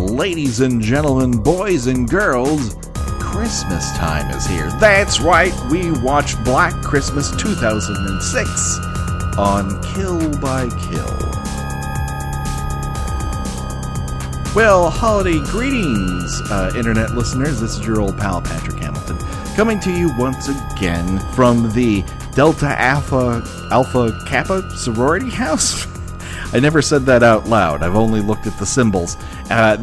ladies and gentlemen, boys and girls, Christmas time is here. That's right, we watched Black Xmas 2006 on Kill by Kill. Well, holiday greetings, internet listeners. This is your old pal, Patrick Hamilton, coming to you once again from the Delta Alpha Kappa sorority house. I never said that out loud. I've only looked at the symbols.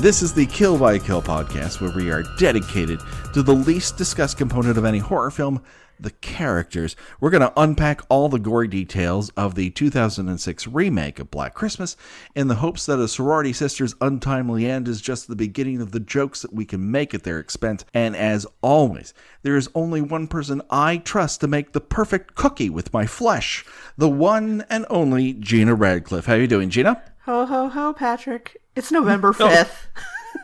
This is the Kill by Kill podcast, where we are dedicated to the least discussed component of any horror film, the characters. We're going to unpack all the gory details of the 2006 remake of Black Xmas in the hopes that a sorority sister's untimely end is just the beginning of the jokes that we can make at their expense. And as always, there is only one person I trust to make the perfect cookie with my flesh. The one and only Gena Radcliffe. How are you doing, Gena? Ho, ho, ho, Patrick. It's November 5th.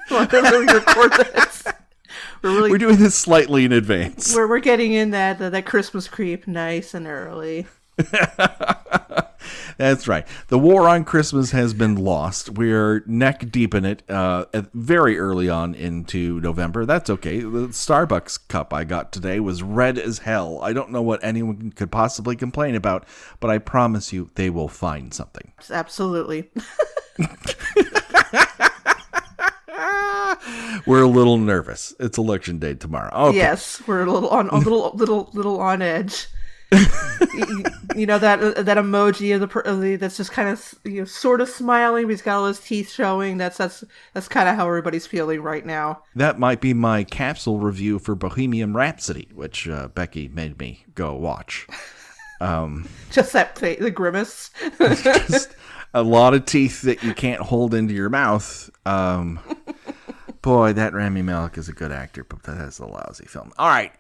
Whenever we record this. We're doing this slightly in advance. We're getting in that Christmas creep nice and early. That's right. The war on Christmas has been lost. We're neck deep in it very early on into November. That's okay. The Starbucks cup I got today was red as hell. I don't know what anyone could possibly complain about, but I promise you they will find something. Absolutely. We're a little nervous. It's election day tomorrow. Okay. Yes, we're a little on edge. you know that emoji of the that's just kind of sort of smiling, but he's got all his teeth showing. That's kind of how everybody's feeling right now. That might be my capsule review for Bohemian Rhapsody, which Becky made me go watch. Just the grimace. Just a lot of teeth that you can't hold into your mouth. Boy, that Rami Malek is a good actor, but that is a lousy film. All right,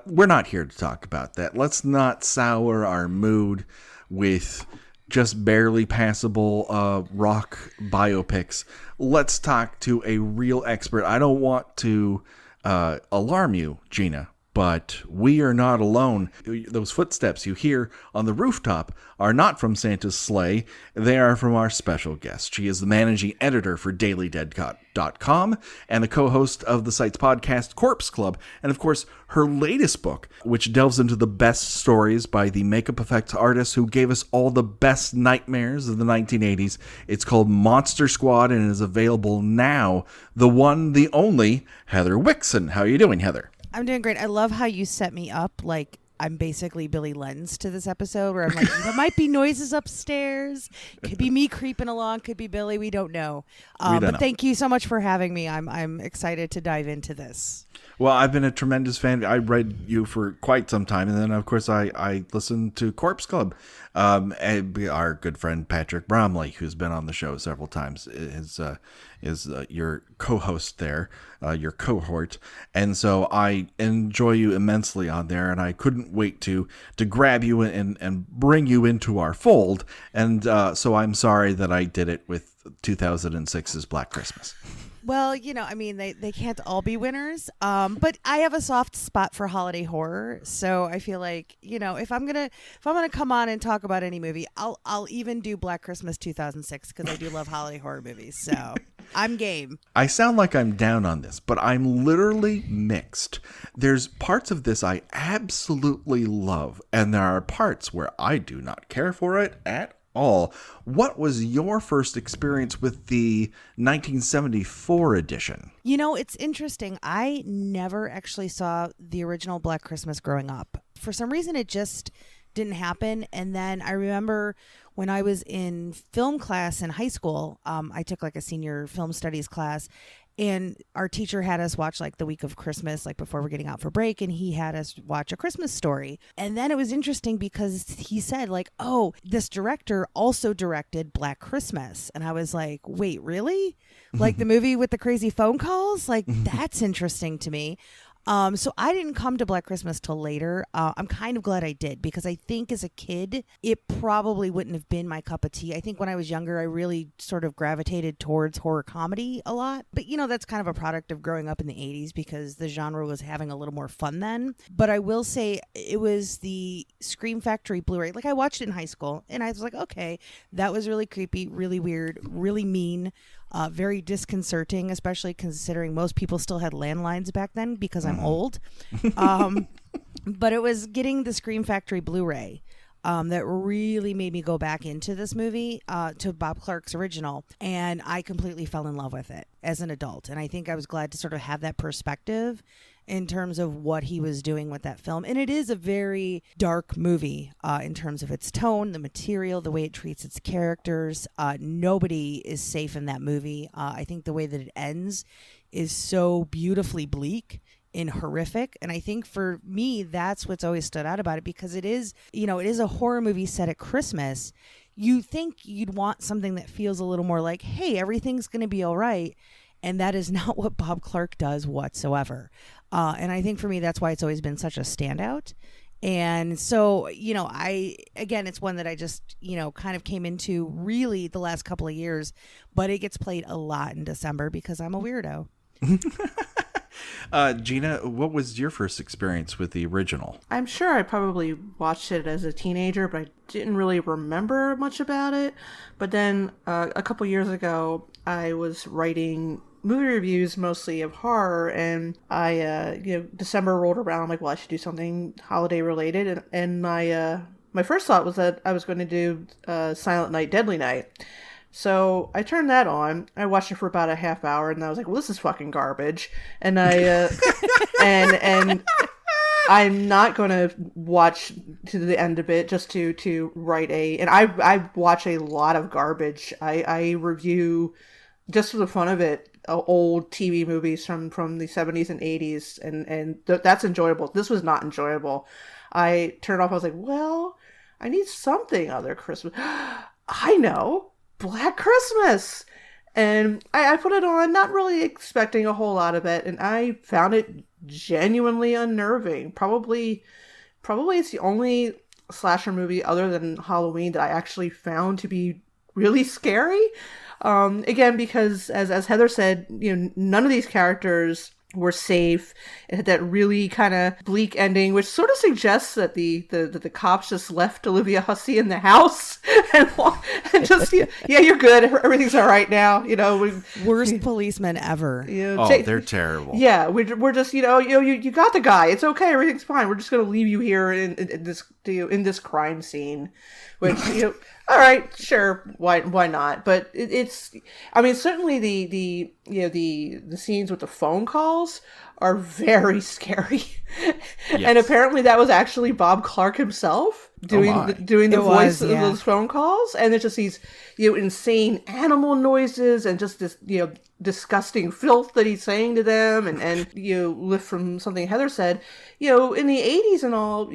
we're not here to talk about that. Let's not sour our mood with just barely passable rock biopics. Let's talk to a real expert. I don't want to alarm you, Gena, but we are not alone. Those footsteps you hear on the rooftop are not from Santa's sleigh. They are from our special guest. She is the managing editor for DailyDead.com and the co-host of the site's podcast, Corpse Club. And of course, her latest book, which delves into the best stories by the makeup effects artists who gave us all the best nightmares of the 1980s. It's called Monster Squad and is available now. The one, the only, Heather Wixson. How are you doing, Heather? I'm doing great. I love how you set me up like I'm basically Billy Lenz to this episode, where I'm like, there might be noises upstairs. Could be me creeping along. Could be Billy. We don't know. But thank you so much for having me. I'm excited to dive into this. Well, I've been a tremendous fan. I read you for quite some time. And then, of course, I listened to Corpse Club. And our good friend Patrick Bromley, who's been on the show several times, is your co-host there, your cohort. And so I enjoy you immensely on there. And I couldn't wait to grab you and bring you into our fold. And so I'm sorry that I did it with 2006's Black Xmas. Well, they can't all be winners. But I have a soft spot for holiday horror, so I feel like, if I'm gonna come on and talk about any movie, I'll even do Black Xmas 2006 because I do love holiday horror movies. So I'm game. I sound like I'm down on this, but I'm literally mixed. There's parts of this I absolutely love, and there are parts where I do not care for it at all. What was your first experience with the 1974 edition? It's interesting. I never actually saw the original Black Xmas growing up. For some reason, it just didn't happen. And then I remember when I was in film class in high school, I took like a senior film studies class. And our teacher had us watch like the week of Christmas, like before we're getting out for break. And he had us watch A Christmas Story. And then it was interesting because he said like, oh, this director also directed Black Christmas. And I was like, wait, really? Like the movie with the crazy phone calls? Like that's interesting to me. So I didn't come to Black Xmas till later. I'm kind of glad I did because I think as a kid, it probably wouldn't have been my cup of tea. I think when I was younger, I really sort of gravitated towards horror comedy a lot. But, that's kind of a product of growing up in the 80s because the genre was having a little more fun then. But I will say it was the Scream Factory Blu-ray. Like I watched it in high school and I was like, okay, that was really creepy, really weird, really mean, very disconcerting, especially considering most people still had landlines back then because I'm old. But it was getting the Scream Factory Blu-ray that really made me go back into this movie, to Bob Clark's original, and I completely fell in love with it as an adult. And I think I was glad to sort of have that perspective in terms of what he was doing with that film. And it is a very dark movie in terms of its tone, the material, the way it treats its characters. Nobody is safe in that movie. I think the way that it ends is so beautifully bleak and horrific. And I think for me, that's what's always stood out about it, because it is, it is a horror movie set at Christmas. You think you'd want something that feels a little more like, hey, everything's going to be all right. And that is not what Bob Clark does whatsoever. And I think for me, that's why it's always been such a standout. And so, it's one that I just, kind of came into really the last couple of years, but it gets played a lot in December because I'm a weirdo. Gena, what was your first experience with the original? I'm sure I probably watched it as a teenager, but I didn't really remember much about it. But then a couple years ago, I was writing movie reviews mostly of horror, and December rolled around. I'm like, well, I should do something holiday related, and my first thought was that I was going to do Silent Night, Deadly Night. So I turned that on. I watched it for about a half hour, and I was like, well, this is fucking garbage. And I and I'm not going to watch to the end of it just to write and I watch a lot of garbage. I review, just for the fun of it, old TV movies from the 70s and 80s, and that's enjoyable. This was not enjoyable. I turned off. I was like, well, I need something other Christmas. I know. Black Christmas. And I put it on, not really expecting a whole lot of it, and I found it genuinely unnerving. Probably it's the only slasher movie other than Halloween that I actually found to be really scary. Again, because as Heather said, none of these characters were safe. It had that really kind of bleak ending, which sort of suggests that the cops just left Olivia Hussey in the house and just, yeah, you're good. Everything's all right now. Worst policeman ever. They're terrible. Yeah, we're just, you got the guy. It's okay. Everything's fine. We're just going to leave you here in this crime scene, which, all right, sure, why not? But it's certainly the scenes with the phone calls are very scary. Yes. And apparently that was actually Bob Clark himself doing the voice of those phone calls, and it's just these insane animal noises and just this disgusting filth that he's saying to them, and lift from something Heather said, in the 80s and all,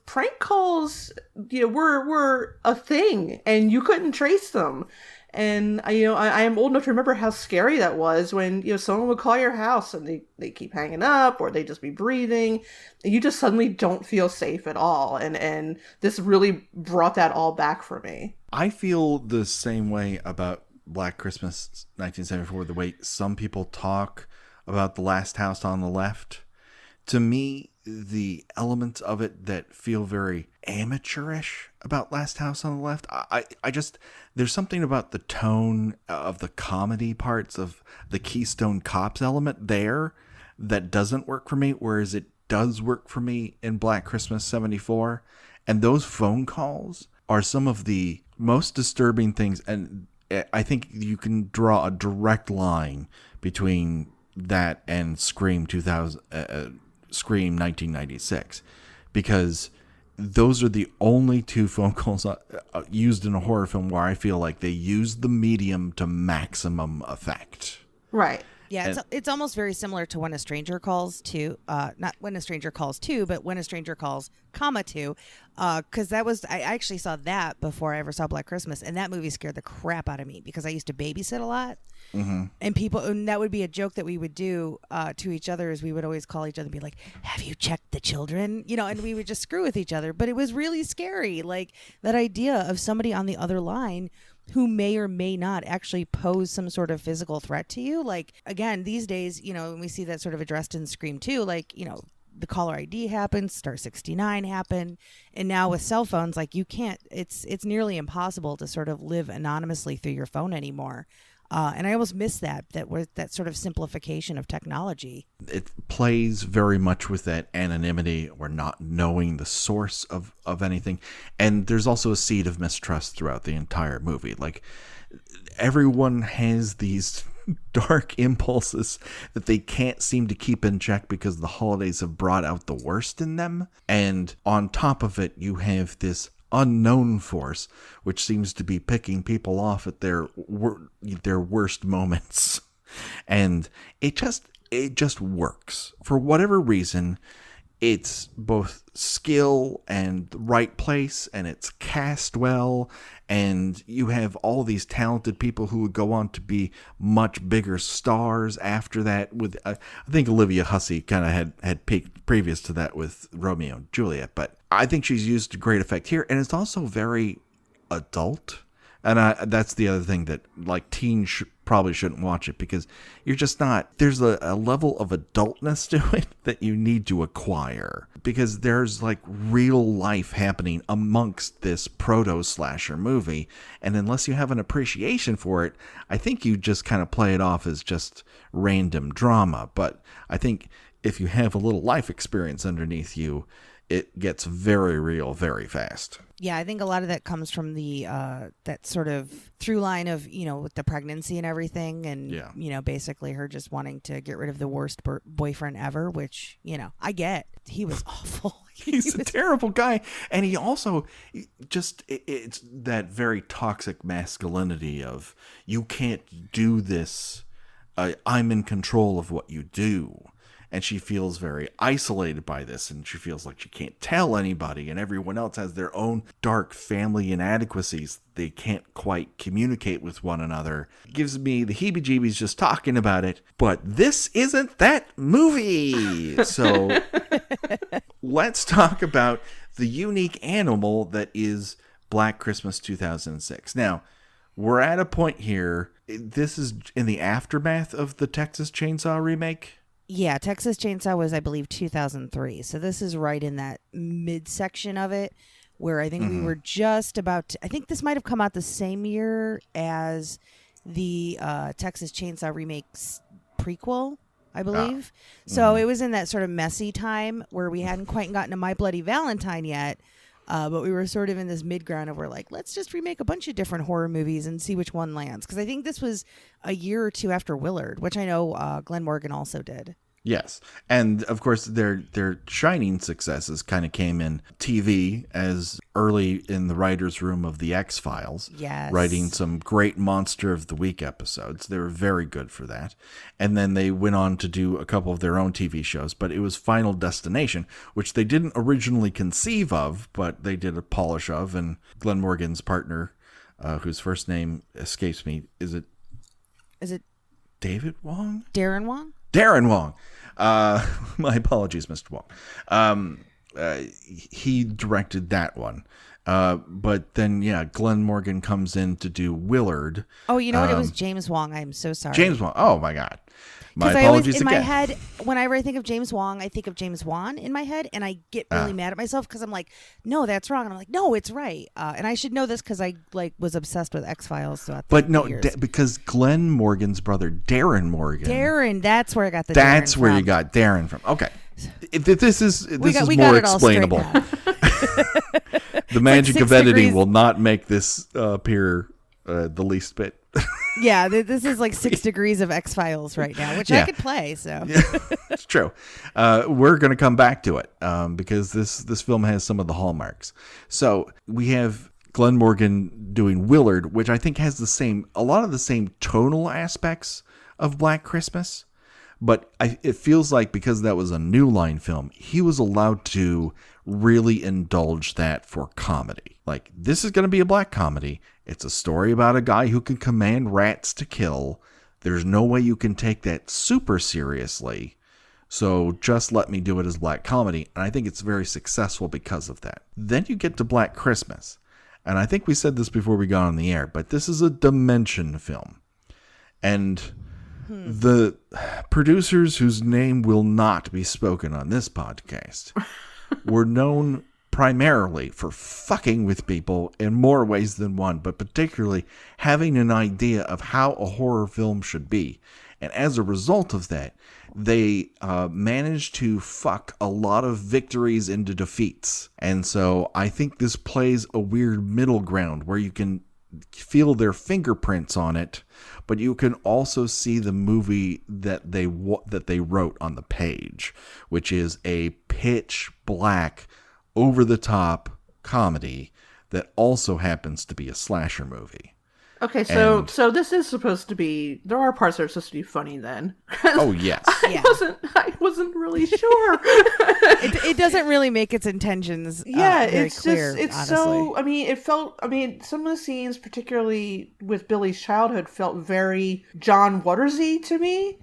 prank calls were a thing, and you couldn't trace them. And I am old enough to remember how scary that was when someone would call your house and they keep hanging up, or they just be breathing, and you just suddenly don't feel safe at all. And this really brought that all back for me. I feel the same way about Black Christmas 1974, the way some people talk about The Last House on the Left. To me, the elements of it that feel very amateurish about Last House on the Left, I just, there's something about the tone of the comedy parts of the Keystone Cops element there that doesn't work for me, whereas it does work for me in Black Christmas 74. And those phone calls are some of the most disturbing things, and I think you can draw a direct line between that and Scream 1996, because those are the only two phone calls used in a horror film where I feel like they used the medium to maximum effect. Right. Yeah, it's almost very similar to When a Stranger Calls 2, not When a Stranger Calls 2, but When a Stranger Calls, 2, because I actually saw that before I ever saw Black Christmas, and that movie scared the crap out of me because I used to babysit a lot, and that would be a joke that we would do to each other, is we would always call each other and be like, have you checked the children? And we would just screw with each other, but it was really scary, like that idea of somebody on the other line who may or may not actually pose some sort of physical threat to you. Like, again, these days, we see that sort of addressed in Scream 2, like, the caller ID happened, star 69 happened, and now with cell phones, like you can't. It's nearly impossible to sort of live anonymously through your phone anymore. And I almost miss that sort of simplification of technology. It plays very much with that anonymity or not knowing the source of anything. And there's also a seed of mistrust throughout the entire movie. Like, everyone has these dark impulses that they can't seem to keep in check because the holidays have brought out the worst in them. And on top of it, you have this unknown force which seems to be picking people off at their worst moments, and it just works for whatever reason. It's both skill and the right place, and it's cast well, and you have all these talented people who would go on to be much bigger stars after that. With I think Olivia Hussey kind of had peaked previous to that with Romeo and Juliet, but I think she's used to great effect here, and it's also very adult. And that's the other thing, that like teens probably shouldn't watch it, because you're just not, there's a level of adultness to it that you need to acquire, because there's like real life happening amongst this proto slasher movie. And unless you have an appreciation for it, I think you just kind of play it off as just random drama. But I think if you have a little life experience underneath you, it gets very real very fast. Yeah, I think a lot of that comes from the that sort of through line of, with the pregnancy and everything, and basically her just wanting to get rid of the worst boyfriend ever, which I get. He was awful. He's a terrible guy, and he also just it's that very toxic masculinity of, you can't do this. I'm in control of what you do. And she feels very isolated by this, and she feels like she can't tell anybody, and everyone else has their own dark family inadequacies. They can't quite communicate with one another. It gives me the heebie-jeebies just talking about it, but this isn't that movie. So let's talk about the unique animal that is Black Christmas 2006. Now, we're at a point here. This is in the aftermath of the Texas Chainsaw remake. Yeah, Texas Chainsaw was, I believe, 2003. So this is right in that midsection of it, where I think we were just about to, I think this might have come out the same year as the Texas Chainsaw remakes prequel, I believe. So it was in that sort of messy time where we hadn't quite gotten to My Bloody Valentine yet. But we were sort of in this mid-ground of, we're like, let's just remake a bunch of different horror movies and see which one lands. Because I think this was a year or two after Willard, which I know Glenn Morgan also did. Yes. And of course, their shining successes kind of came in TV, as early in the writer's room of The X-Files. Yes. Writing some great Monster of the Week episodes. They were very good for that. And then they went on to do a couple of their own TV shows. But it was Final Destination, which they didn't originally conceive of, but they did a polish of. And Glenn Morgan's partner, whose first name escapes me, is it David Wong? Darren Wong? Darren Wong. My apologies, Mr. Wong. He directed that one. But then, Glenn Morgan comes in to do Willard. Oh, you know what? It was James Wong. I'm so sorry. James Wong. Oh, my God. My Because apologies in again. my head, whenever I think of James Wong, I think of James Wan in my head, and I get really mad at myself because I'm like, no, that's wrong. And I'm like, no, it's right. And I should know this because I was obsessed with X-Files. But no, because Glenn Morgan's brother, Darren Morgan. That's where I got the That's Darren where from. you got Darren from. Okay. This is We more got it all explainable. The magic of editing will not make this appear the least bit. Yeah, this is like 6 degrees of X-Files right now, which I could play. So it's true. We're going to come back to it because this film has some of the hallmarks. So we have Glenn Morgan doing Willard, which I think has a lot of the same tonal aspects of Black Christmas. But it feels like because that was a New Line film, he was allowed to really indulge that for comedy. Like, this is going to be a black comedy. It's a story about a guy who can command rats to kill. There's no way you can take that super seriously. So just let me do it as black comedy. And I think it's very successful because of that. Then you get to Black Christmas. And I think we said this before we got on the air, but this is a Dimension film. And The producers, whose name will not be spoken on this podcast, were known primarily for fucking with people in more ways than one, but particularly having an idea of how a horror film should be. And as a result of that, they managed to fuck a lot of victories into defeats. And so I think this plays a weird middle ground where you can feel their fingerprints on it, but you can also see the movie that they wrote on the page, which is a pitch black, over-the-top comedy that also happens to be a slasher movie. Okay, so this is supposed to be. There are parts that are supposed to be funny. Then. Oh yes. I wasn't really sure. It doesn't really make its intentions. Very clear, it's honestly. so. I mean, it felt. I mean, some of the scenes, particularly with Billy's childhood, felt very John Watersy to me.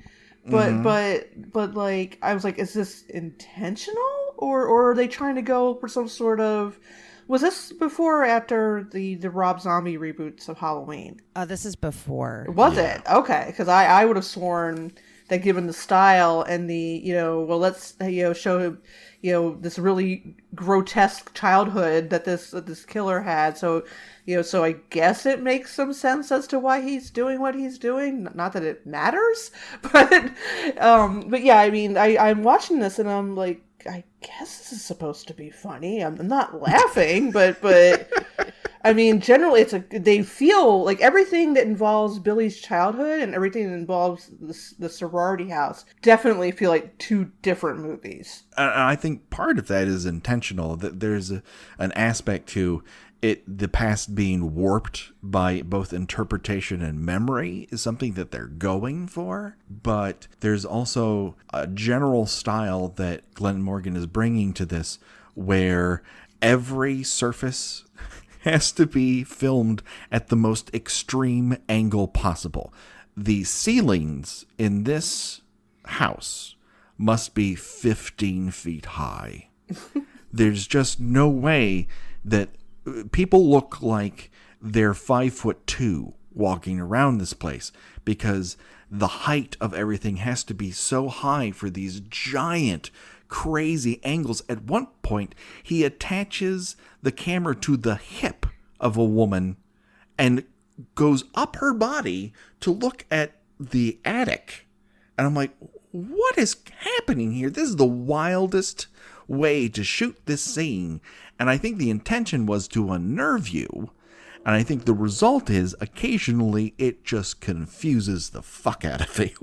But like, I was like, is this intentional, or are they trying to go for some sort of? Was this before or after the Rob Zombie reboots of Halloween? This is before. Was it? Okay, because I would have sworn that given the style and the, let's, show, this really grotesque childhood that this killer had. So, so I guess it makes some sense as to why he's doing what he's doing. Not that it matters, but yeah, I mean, I'm watching this and I'm like, I guess this is supposed to be funny. I'm not laughing, but I mean, generally, they feel like everything that involves Billy's childhood and everything that involves the sorority house definitely feel like two different movies. I think part of that is intentional. That there's an aspect to it, the past being warped by both interpretation and memory is something that they're going for. But there's also a general style that Glenn Morgan is bringing to this, where every surface has to be filmed at the most extreme angle possible. The ceilings in this house must be 15 feet high. There's just no way that people look like they're 5'2" walking around this place, because the height of everything has to be so high for these giant, crazy angles. At one point, he attaches the camera to the hip of a woman and goes up her body to look at the attic. And I'm like, what is happening here? This is the wildest way to shoot this scene. And I think the intention was to unnerve you. And I think the result is occasionally it just confuses the fuck out of you.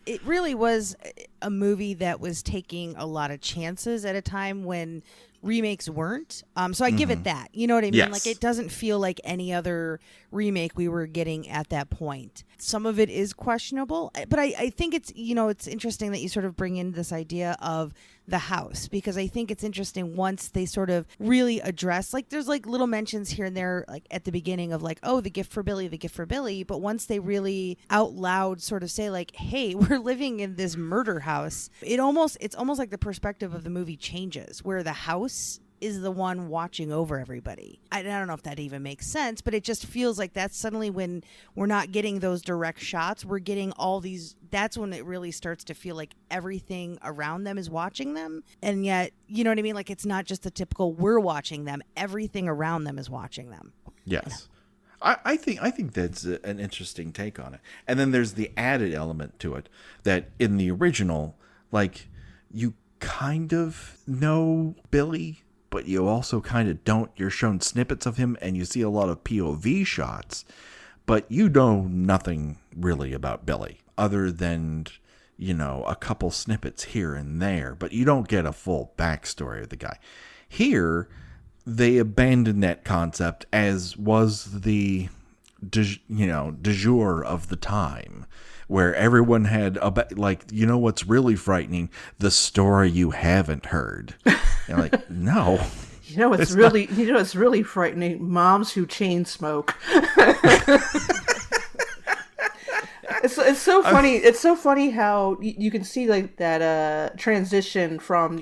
It really was a movie that was taking a lot of chances at a time when remakes weren't. So I give it that. You know what I mean? Yes. Like, it doesn't feel like any other remake we were getting at that point. Some of it is questionable, but I think it's, it's interesting that you sort of bring in this idea of the house, because I think it's interesting once they sort of really address, like, there's like little mentions here and there, like at the beginning of like, oh, the gift for Billy. But once they really out loud sort of say like, hey, we're living in this murder house, it's almost like the perspective of the movie changes, where the house is the one watching over everybody. I don't know if that even makes sense, but it just feels like that's suddenly when we're not getting those direct shots, we're getting all these, that's when it really starts to feel like everything around them is watching them. And yet, you know what I mean? Like, it's not just the typical we're watching them, everything around them is watching them. Yes. I think that's an interesting take on it. And then there's the added element to it that in the original, like, you kind of know Billy, but you also kind of don't. You're shown snippets of him and you see a lot of POV shots, but you know nothing really about Billy other than, a couple snippets here and there, but you don't get a full backstory of the guy. Here, they abandoned that concept, as was the, du jour of the time, where everyone had, what's really frightening? The story you haven't heard. And like, no. It's really frightening. Moms who chain smoke. It's so funny. It's so funny how you can see like that transition from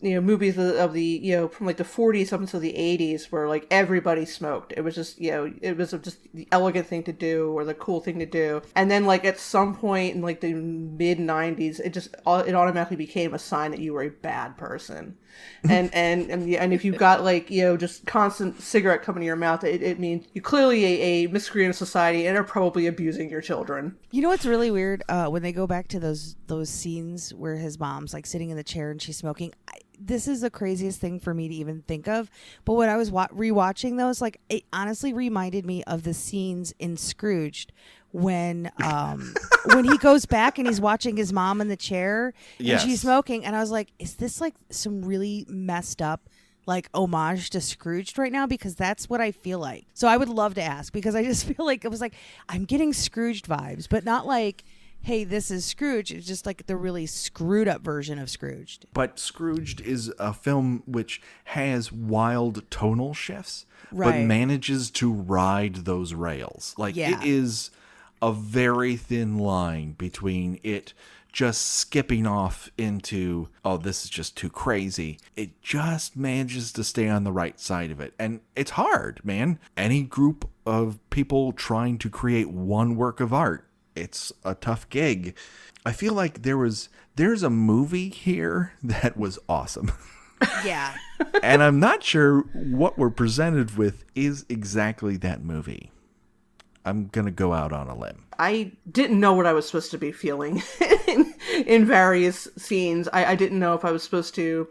movies of the from like the 40s up until the 80s where like everybody smoked. It was just it was just the elegant thing to do or the cool thing to do. And then like at some point in like the mid 90s, it automatically became a sign that you were a bad person. And if you've got like just constant cigarette coming to your mouth, it means you're clearly a miscreant of society and are probably abusing your children. You know what's really weird? When they go back to those scenes where his mom's like sitting in the chair and she's smoking. This is the craziest thing for me to even think of. But when I was rewatching those, like it honestly reminded me of the scenes in Scrooged when he goes back and he's watching his mom in the chair and she's smoking, and I was like, is this like some really messed up like homage to Scrooged right now? Because that's what I feel like. So I would love to ask, because I just feel like it was like I'm getting Scrooged vibes, but not like, hey, this is Scrooge. It's just like the really screwed up version of Scrooged. But Scrooged is a film which has wild tonal shifts, but Right. manages to ride those rails. Like it is a very thin line between it just skipping off into, oh, this is just too crazy. It just manages to stay on the right side of it. And it's hard, man. Any group of people trying to create one work of art, it's a tough gig. I feel like there's a movie here that was awesome. Yeah. And I'm not sure what we're presented with is exactly that movie. I'm going to go out on a limb. I didn't know what I was supposed to be feeling in various scenes. I didn't know if I was supposed to,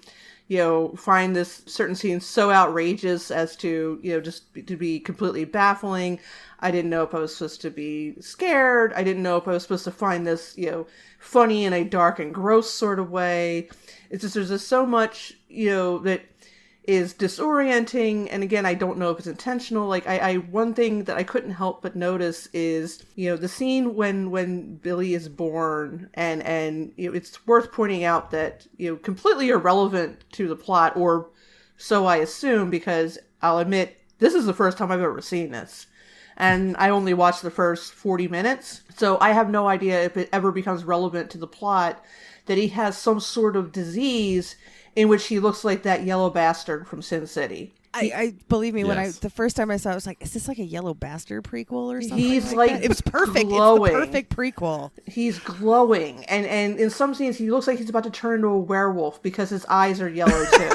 find this certain scene so outrageous as to, just to be completely baffling. I didn't know if I was supposed to be scared. I didn't know if I was supposed to find this, funny in a dark and gross sort of way. It's just, there's just so much, that is disorienting. And again, I don't know if it's intentional. Like one thing that I couldn't help but notice is, the scene when Billy is born, and it's worth pointing out that, completely irrelevant to the plot, or so I assume, because I'll admit, this is the first time I've ever seen this. And I only watched the first 40 minutes. So I have no idea if it ever becomes relevant to the plot that he has some sort of disease in which he looks like that yellow bastard from Sin City. I believe me, Yes. when the first time I saw it, I was like, is this like a Yellow Bastard prequel or something? He's like that? It was perfect. glowing. It's the perfect prequel. He's glowing. And in some scenes, he looks like he's about to turn into a werewolf because his eyes are yellow too.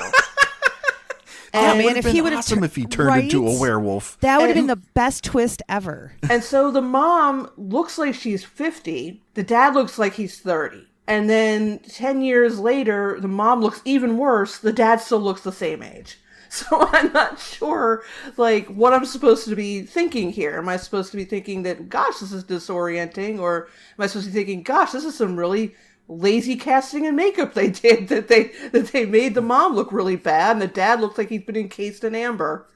And Man, if he would have awesome if he turned into a werewolf. That would have been the best twist ever. And so the mom looks like she's 50. The dad looks like he's 30. And then 10 years later, the mom looks even worse. The dad still looks the same age. So I'm not sure, like, what I'm supposed to be thinking here. Am I supposed to be thinking that, gosh, this is disorienting? Or am I supposed to be thinking, gosh, this is some really lazy casting and makeup they did, that they made the mom look really bad, and the dad looked like he'd been encased in amber?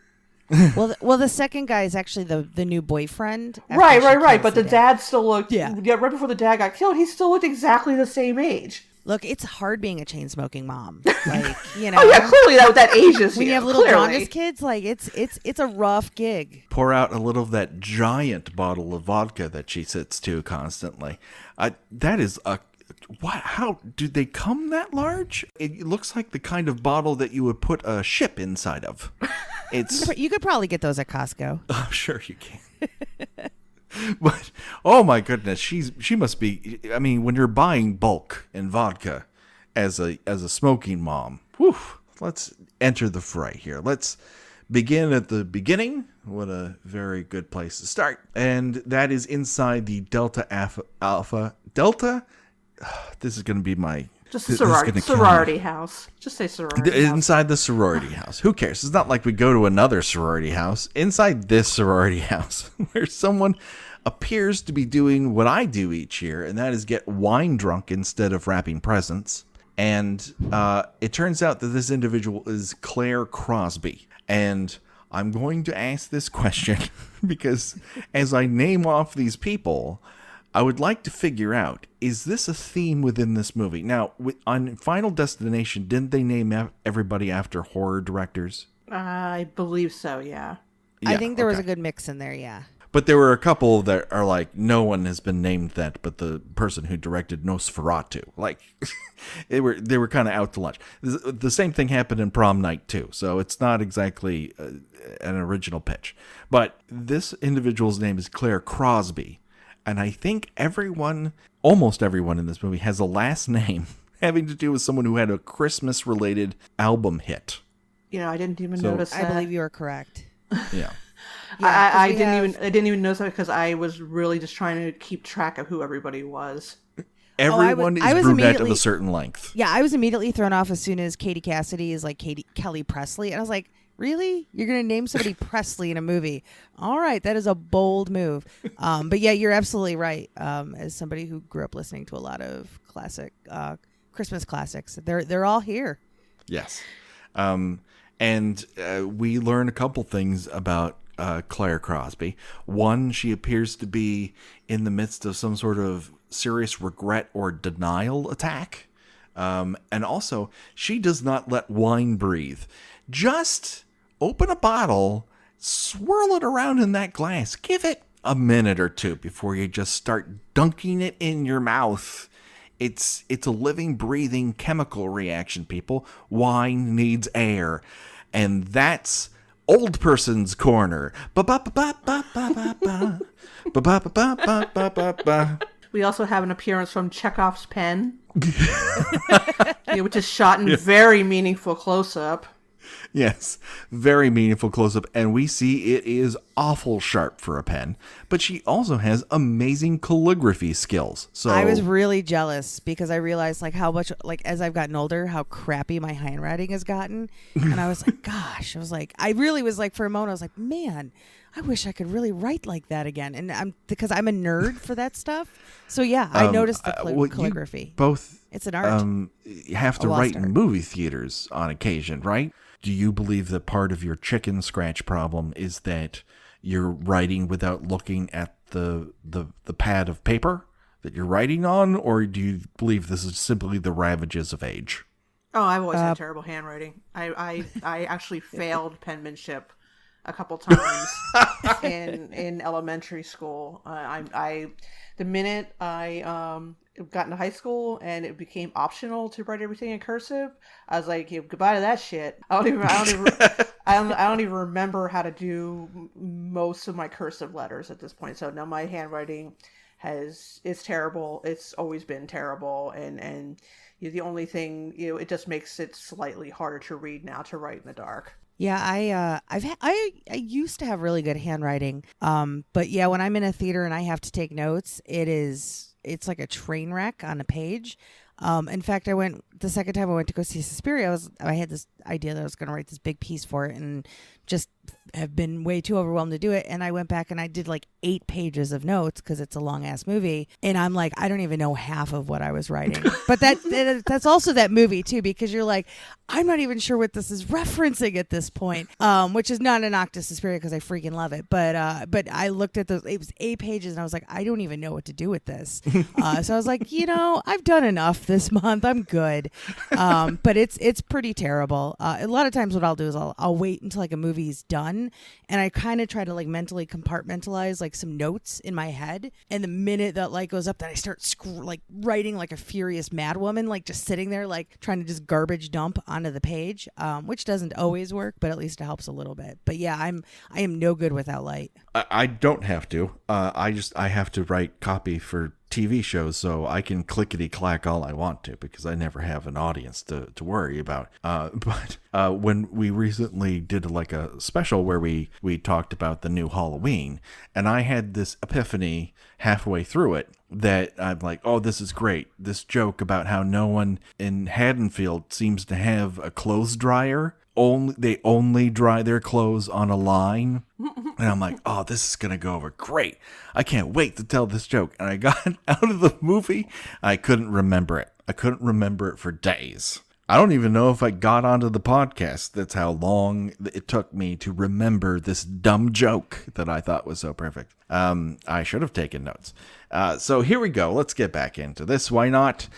Well, the second guy is actually the new boyfriend. Right. But the dad still looked, yeah, right before the dad got killed, he still looked exactly the same age. Look, it's hard being a chain smoking mom. Like, Oh yeah, clearly that ages when you have little jaundice kids, like it's a rough gig. Pour out a little of that giant bottle of vodka that she sits to constantly. That is a what? How do they come that large? It looks like the kind of bottle that you would put a ship inside of. It's You could probably get those at Costco. I'm sure you can. But oh my goodness, she must be. I mean, when you're buying bulk in vodka as a smoking mom, whew, let's enter the fray here. Let's begin at the beginning. What a very good place to start, and that is inside the Delta Alpha Delta. This is going to be my just a sorority house. Just say sorority house. Inside the sorority house. Who cares? It's not like we go to another sorority house. Inside this sorority house, where someone appears to be doing what I do each year, and that is get wine drunk instead of wrapping presents. And it turns out that this individual is Claire Crosby. And I'm going to ask this question because as I name off these people, I would like to figure out, is this a theme within this movie? Now, on Final Destination, didn't they name everybody after horror directors? I believe so, yeah. I think there was a good mix in there, yeah. But there were a couple that are like, no one has been named that, but the person who directed Nosferatu. Like, they were kind of out to lunch. The same thing happened in Prom Night too, so it's not exactly an original pitch. But this individual's name is Claire Crosby, and I think almost everyone in this movie has a last name having to do with someone who had a Christmas-related album hit. I didn't even notice that. I believe you are correct. Yeah. I didn't even notice that because I was really just trying to keep track of who everybody was. Everyone is brunette of a certain length. Yeah, I was immediately thrown off as soon as Katie Cassidy is like Kelly Presley, and I was like, really? You're going to name somebody Presley in a movie? All right, that is a bold move. But yeah, you're absolutely right. As somebody who grew up listening to a lot of classic Christmas classics, they're all here. Yes. And we learn a couple things about Claire Crosby. One, she appears to be in the midst of some sort of serious regret or denial attack. And also, she does not let wine breathe. Just open a bottle, swirl it around in that glass. Give it a minute or two before you just start dunking it in your mouth. It's a living, breathing chemical reaction, people. Wine needs air. And that's Old Person's Corner. We also have an appearance from Chekhov's pen, which is shot in very meaningful close-up. Yes, very meaningful close-up, and we see it is awful sharp for a pen, but she also has amazing calligraphy skills. So I was really jealous because I realized like how much, like as I've gotten older, how crappy my handwriting has gotten, and I was like, gosh, I really was like, for a moment, I was like, man, I wish I could really write like that again, and because I'm a nerd for that stuff. So yeah, I noticed the calligraphy. It's an art. You have to write in movie theaters on occasion, right? Do you believe that part of your chicken scratch problem is that you're writing without looking at the pad of paper that you're writing on, or do you believe this is simply the ravages of age? Oh, I've always had terrible handwriting. I actually failed penmanship a couple times in elementary school. The minute I got into high school and it became optional to write everything in cursive, I was like, goodbye to that shit. I don't even remember how to do most of my cursive letters at this point. So now my handwriting is terrible. It's always been terrible, and the only thing, it just makes it slightly harder to read now to write in the dark. Yeah, I used to have really good handwriting. But yeah, when I'm in a theater and I have to take notes, it's like a train wreck on a page. In fact, the second time I went to go see Suspiria, I had this idea that I was going to write this big piece for it and just have been way too overwhelmed to do it. And I went back and I did like 8 pages of notes because it's a long ass movie. And I'm like, I don't even know half of what I was writing. But that's also that movie too, because you're like, I'm not even sure what this is referencing at this point, which is not a knock to Suspiria because I freaking love it. But I looked at those, it was 8 pages and I was like, I don't even know what to do with this. So I was like, I've done enough this month. I'm good. But it's pretty terrible. A lot of times what I'll do is I'll wait until like a movie's done, and I kind of try to like mentally compartmentalize like some notes in my head, and the minute that light goes up, then I start writing like a furious madwoman, like just sitting there like trying to just garbage dump onto the page, which doesn't always work, but at least it helps a little bit. But yeah, I am no good without light. I don't have to. I have to write copy for TV shows, so I can clickety clack all I want to because I never have an audience to worry about. But when we recently did like a special where we talked about the new Halloween, and I had this epiphany halfway through it that I'm like, oh, this is great. This joke about how no one in Haddonfield seems to have a clothes dryer. They only dry their clothes on a line. And I'm like, oh, this is going to go over great. I can't wait to tell this joke. And I got out of the movie. I couldn't remember it. I couldn't remember it for days. I don't even know if I got onto the podcast. That's how long it took me to remember this dumb joke that I thought was so perfect. I should have taken notes. So here we go. Let's get back into this. Why not?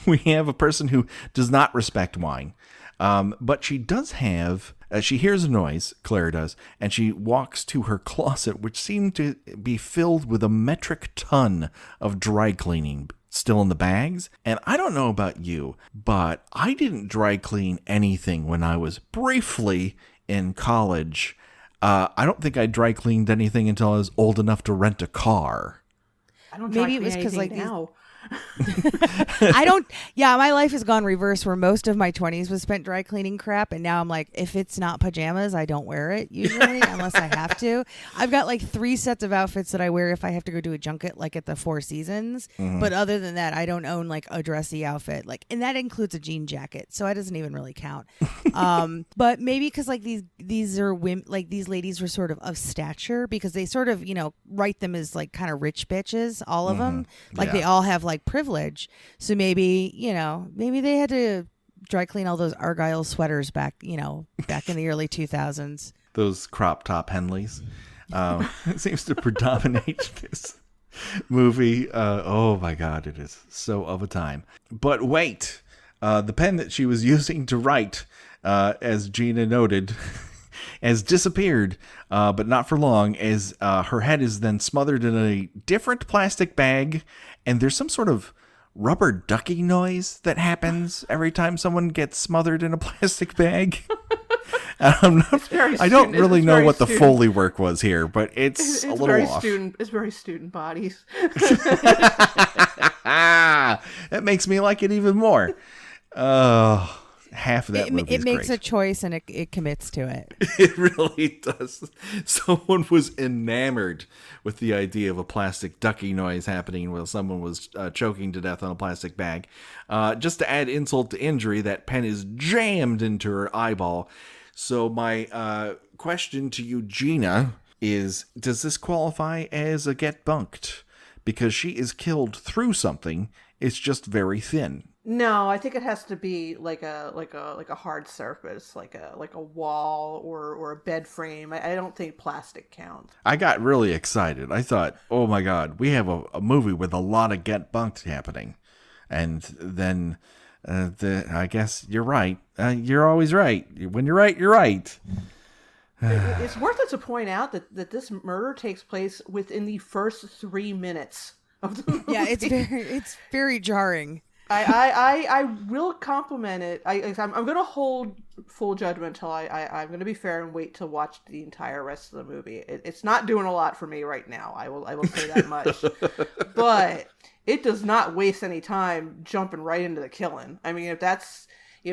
We have a person who does not respect wine. But she does have She hears a noise, Claire does, and she walks to her closet, which seemed to be filled with a metric ton of dry cleaning still in the bags. And I don't know about you, but I didn't dry clean anything when I was briefly in college. I don't think I dry cleaned anything until I was old enough to rent a car. I don't Maybe it was because like now. I don't. Yeah, my life has gone reverse. Where most of my 20s was spent dry cleaning crap, and now I'm like, if it's not pajamas, I don't wear it usually unless I have to. I've got like 3 sets of outfits that I wear if I have to go do a junket, like at the Four Seasons. But other than that, I don't own like a dressy outfit, like, and that includes a jean jacket, so it doesn't even really count. But maybe because like these are women, like these ladies were sort of stature because they sort of write them as like kind of rich bitches, all of them, like they all have like privilege. So maybe they had to dry clean all those Argyle sweaters back in the early 2000s. Those crop top Henleys. It seems to predominate this movie. Oh my God, it is so of a time. But wait, the pen that she was using to write, as Gena noted, has disappeared, but not for long, as her head is then smothered in a different plastic bag, and there's some sort of rubber ducky noise that happens every time someone gets smothered in a plastic bag. I don't really know what the Foley work was here, but it's a little off. It's very student bodies. That makes me like it even more. Half of that movie it makes great. A choice and it commits to it. It really does. Someone was enamored with the idea of a plastic ducky noise happening while someone was choking to death on a plastic bag. Just to add insult to injury, that pen is jammed into her eyeball. So my question to you, Gena, is, does this qualify as a get bunked? Because she is killed through something. It's just very thin. No, I think it has to be like a hard surface, like a wall or a bed frame. I don't think plastic counts. I got really excited. I thought, oh my God, we have a movie with a lot of get bunked happening. And then I guess you're right. You're always right. When you're right, you're right. It's worth it to point out that this murder takes place within the first 3 minutes of the movie. Yeah, it's very jarring. I will compliment it. I'm going to hold full judgment until I'm going to be fair and wait to watch the entire rest of the movie. It's not doing a lot for me right now. I will say that much. But it does not waste any time jumping right into the killing. I mean, if that's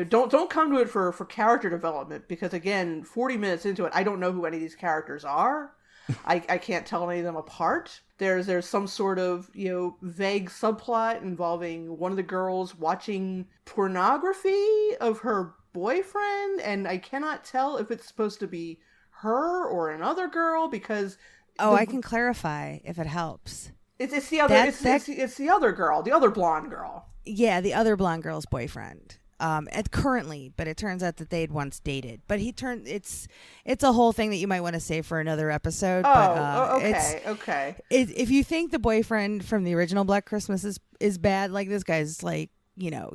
don't come to it for character development, because again, 40 minutes into it, I don't know who any of these characters are. I can't tell any of them apart. There's some sort of vague subplot involving one of the girls watching pornography of her boyfriend, and I cannot tell if it's supposed to be her or another girl, because I can clarify if it helps. It's the other it's the other girl, the other blonde girl. Yeah, the other blonde girl's boyfriend. Currently, but it turns out that they had once dated. But it's a whole thing that you might want to save for another episode. Okay. If you think the boyfriend from the original Black Christmas is bad, like this guy's like,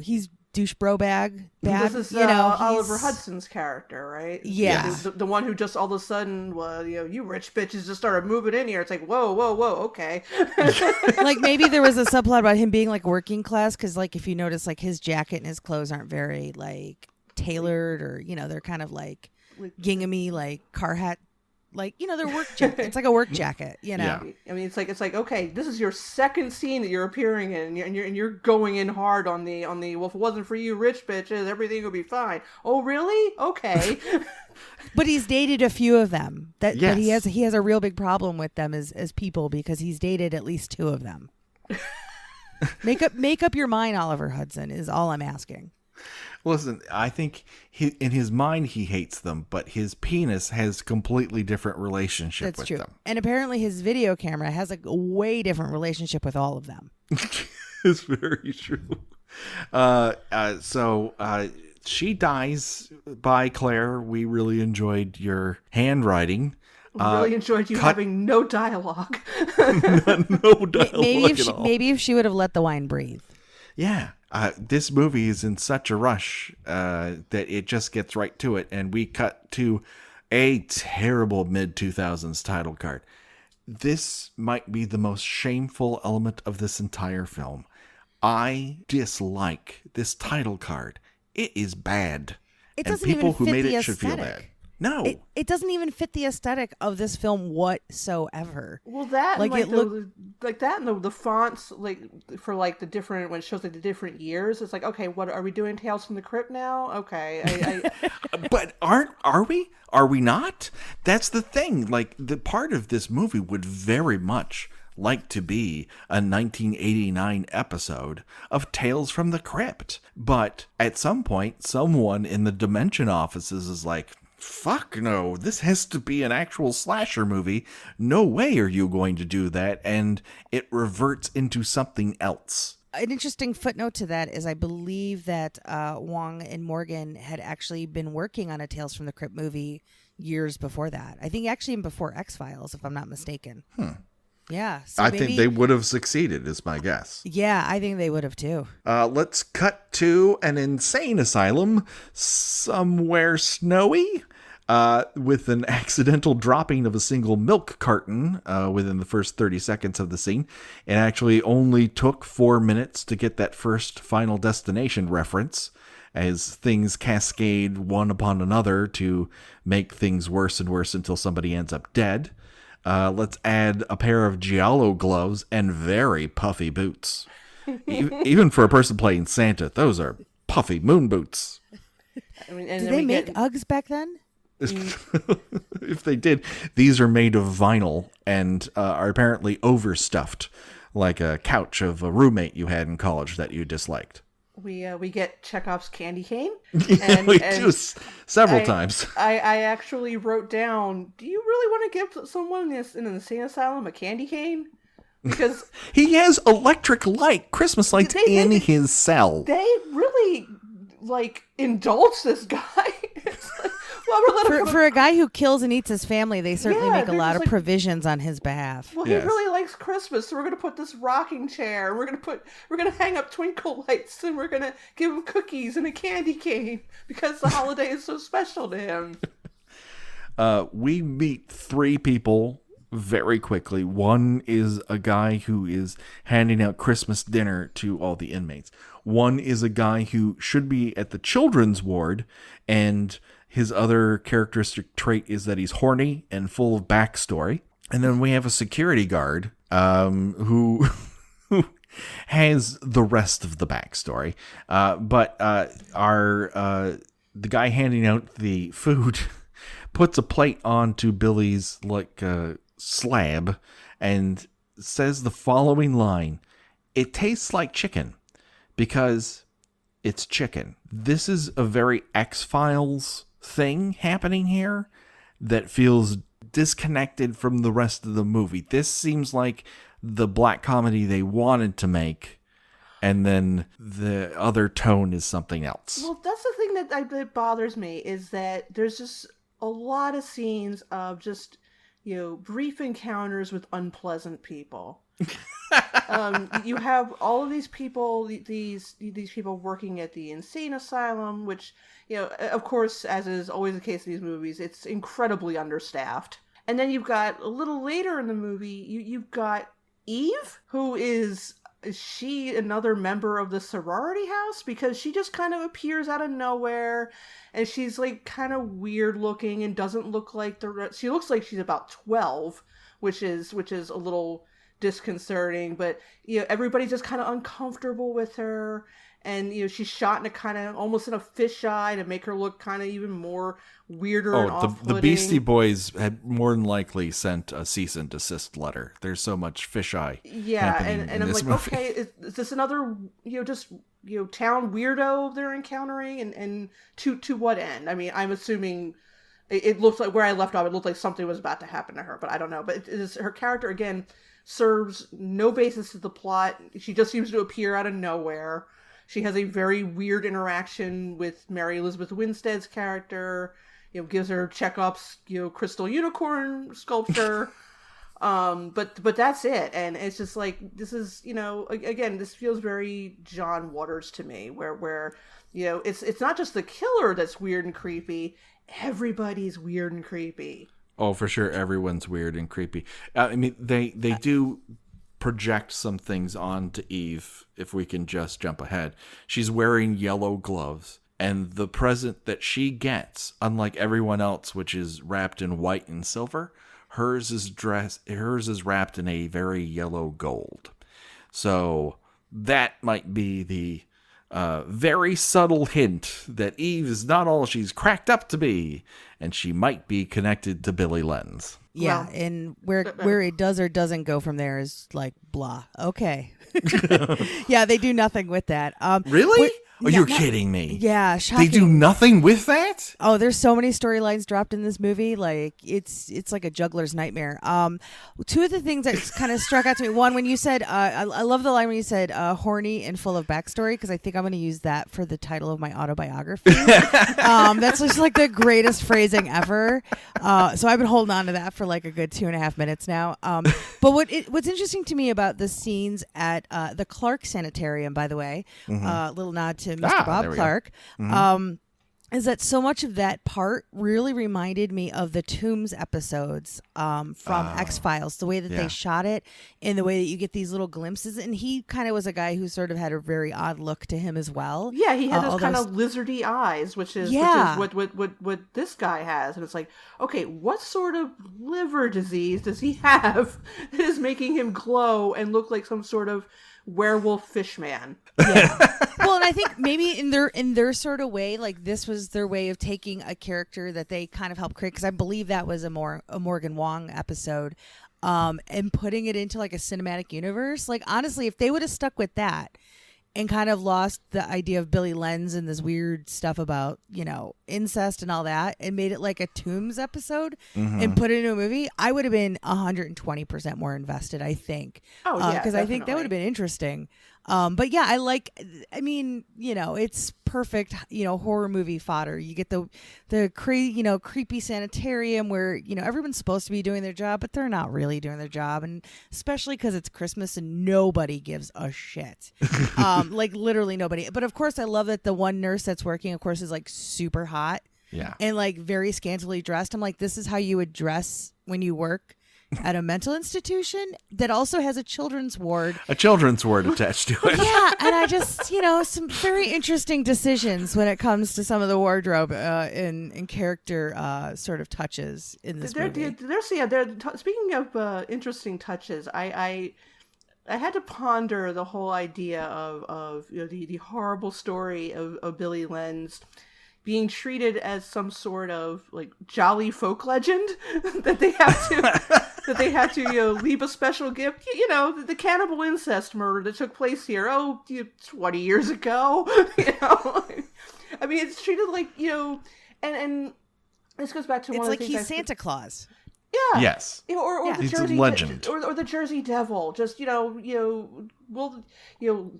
he's douche bro bag bad. This is Oliver Hudson's character, right? Yeah. The one who just all of a sudden, you rich bitches just started moving in here. It's like, whoa, okay. Like maybe there was a subplot about him being like working class, because like if you notice, like his jacket and his clothes aren't very like tailored, or they're kind of like ginghamy, like Carhat. Like, they're work jacket. It's like a work jacket, Yeah. I mean, it's like, okay, this is your second scene that you're appearing in, and you're going in hard on the, well, if it wasn't for you rich bitches, everything would be fine. Oh, really? Okay. But he's dated a few of them. But Yes. he has a real big problem with them as people, because he's dated at least 2 of them. Make up your mind, Oliver Hudson, is all I'm asking. Listen, I think in his mind he hates them, but his penis has completely different relationship That's with true. them. And apparently his video camera has a way different relationship with all of them. It's very true. So she dies by Claire. We really enjoyed your handwriting. Really enjoyed you having no dialogue. No dialogue Maybe if she would have let the wine breathe. Yeah. This movie is in such a rush that it just gets right to it, and we cut to a terrible mid-2000s title card. This might be the most shameful element of this entire film. I dislike this title card. It is bad. It And doesn't people even who fit made the it should feel bad. aesthetic. No. It doesn't even fit the aesthetic of this film whatsoever. Well, that Like, and, it looked- like that and the fonts for the different when it shows the different years. It's like, okay, what are we doing? Tales from the Crypt now? Okay, But are we? Are we not? That's the thing. Like, the part of this movie would very much like to be a 1989 episode of Tales from the Crypt. But at some point, someone in the Dimension offices is like, fuck no, this has to be an actual slasher movie. No way are you going to do that. And it reverts into something else. An interesting footnote to that is I believe that Wong and Morgan had actually been working on a Tales from the Crypt movie years before that. I think actually even before X-Files, if I'm not mistaken. Yeah. So I think they would have succeeded, is my guess. Yeah, I think they would have too. Let's cut to an insane asylum somewhere snowy. With an accidental dropping of a single milk carton within the first 30 seconds of the scene. It actually only took 4 minutes to get that first Final Destination reference, as things cascade one upon another to make things worse and worse until somebody ends up dead. Let's add a pair of Giallo gloves and very puffy boots. Even for a person playing Santa, those are puffy moon boots. I mean, and Did then they we make get, Uggs back then? If they did, these are made of vinyl and are apparently overstuffed, like a couch of a roommate you had in college that you disliked. we get Chekhov's candy cane. Yeah, we do several times. I actually wrote down, do you really want to give someone in an insane asylum a candy cane? Because He has electric light, Christmas lights in his cell. they really indulge this guy. It's like, well, we're letting him For a guy who kills and eats his family, they certainly Yeah, make a they're lot just of like- provisions on his behalf. Well, Yes. he really likes Christmas, so we're gonna put this rocking chair. We're gonna hang up twinkle lights, and we're gonna give him cookies and a candy cane because the holiday is so special to him. We meet 3 people very quickly. One is a guy who is handing out Christmas dinner to all the inmates. One is a guy who should be at the children's ward, and his other characteristic trait is that he's horny and full of backstory. And then we have a security guard who has the rest of the backstory. But the guy handing out the food puts a plate onto Billy's slab and says the following line: "It tastes like chicken because it's chicken." This is a very X-Files thing happening here that feels disconnected from the rest of the movie. This seems like the black comedy they wanted to make, and then the other tone is something else. Well, that's the thing that bothers me is that there's just a lot of scenes of just brief encounters with unpleasant people. You have all of these people, these people working at the insane asylum, which, of course, as is always the case in these movies, it's incredibly understaffed. And then you've got a little later in the movie, you've got Eve, who is she another member of the sorority house? Because she just kind of appears out of nowhere, and she's kind of weird looking and doesn't look like the rest. She looks like she's about 12, which is a little disconcerting, but everybody's just kind of uncomfortable with her, and she's shot in a kind of almost in a fisheye to make her look kind of even more weirder and off-putting. The Beastie Boys had more than likely sent a cease and desist letter. There's so much fisheye. And in I'm this like, movie. okay, is this another town weirdo they're encountering, and to what end? I mean, I'm assuming it looks like where I left off. It looked like something was about to happen to her, but I don't know. But it is her character again serves no basis to the plot. She just seems to appear out of nowhere. She has a very weird interaction with Mary Elizabeth Winstead's character. Gives her Chekhov's crystal unicorn sculpture. But that's it. And it's just like, this is, again, this feels very John Waters to me, where it's not just the killer that's weird and creepy. Everybody's weird and creepy. Oh, for sure. Everyone's weird and creepy. I mean, they do project some things onto Eve, if we can just jump ahead. She's wearing yellow gloves. And the present that she gets, unlike everyone else, which is wrapped in white and silver, hers is wrapped in a very yellow gold. So that might be the very subtle hint that Eve is not all she's cracked up to be, and she might be connected to Billy Lenz. Yeah, and where it does or doesn't go from there is like blah. Okay. Yeah, they do nothing with that. Really? You're kidding me. Yeah, shocking. They do nothing with that? Oh, there's so many storylines dropped in this movie. Like it's like a juggler's nightmare. Two of the things that kind of struck out to me. One, when you said, I love the line when you said horny and full of backstory, because I think I'm going to use that for the title of my autobiography. That's just like the greatest phrasing ever. So I've been holding on to that for like a good 2.5 minutes now. But what's interesting to me about the scenes at the Clark Sanitarium, by the way, little nod to Mr. Bob Clark, is that so much of that part really reminded me of the Tombs episodes from X-Files, the way that they shot it and the way that you get these little glimpses. And he kind of was a guy who sort of had a very odd look to him as well. Yeah, he had those kind of lizardy eyes, which is what this guy has. And it's like, okay, what sort of liver disease does he have that is making him glow and look like some sort of werewolf fish man? Yeah. Well, and I think maybe in their sort of way, like this was their way of taking a character that they kind of helped create, because I believe that was a Morgan Wong episode, and putting it into like a cinematic universe. Like honestly, if they would have stuck with that and kind of lost the idea of Billy Lenz and this weird stuff about, incest and all that, and made it like a Tombs episode and put it into a movie, I would have been 120% more invested, I think. Oh, yeah. Because I think that would have been interesting. But yeah, it's perfect, horror movie fodder. You get the creepy sanitarium where, everyone's supposed to be doing their job, but they're not really doing their job. And especially because it's Christmas and nobody gives a shit. Like literally nobody. But of course, I love that the one nurse that's working, of course, is like super hot. Yeah. And like very scantily dressed. I'm like, this is how you would dress when you work at a mental institution that also has a children's ward. A children's ward attached to it. Yeah, and I just, some very interesting decisions when it comes to some of the wardrobe and character sort of touches in this movie. Speaking of interesting touches, I had to ponder the whole idea of the horrible story of Billy Lenz being treated as some sort of like jolly folk legend that they have to leave a special gift. The cannibal incest murder that took place here 20 years ago. I mean, it's treated like and this goes back to one of the things. It's like he's Santa Claus. Yeah. Yes. Or the it's Jersey a legend. Or the Jersey Devil. Just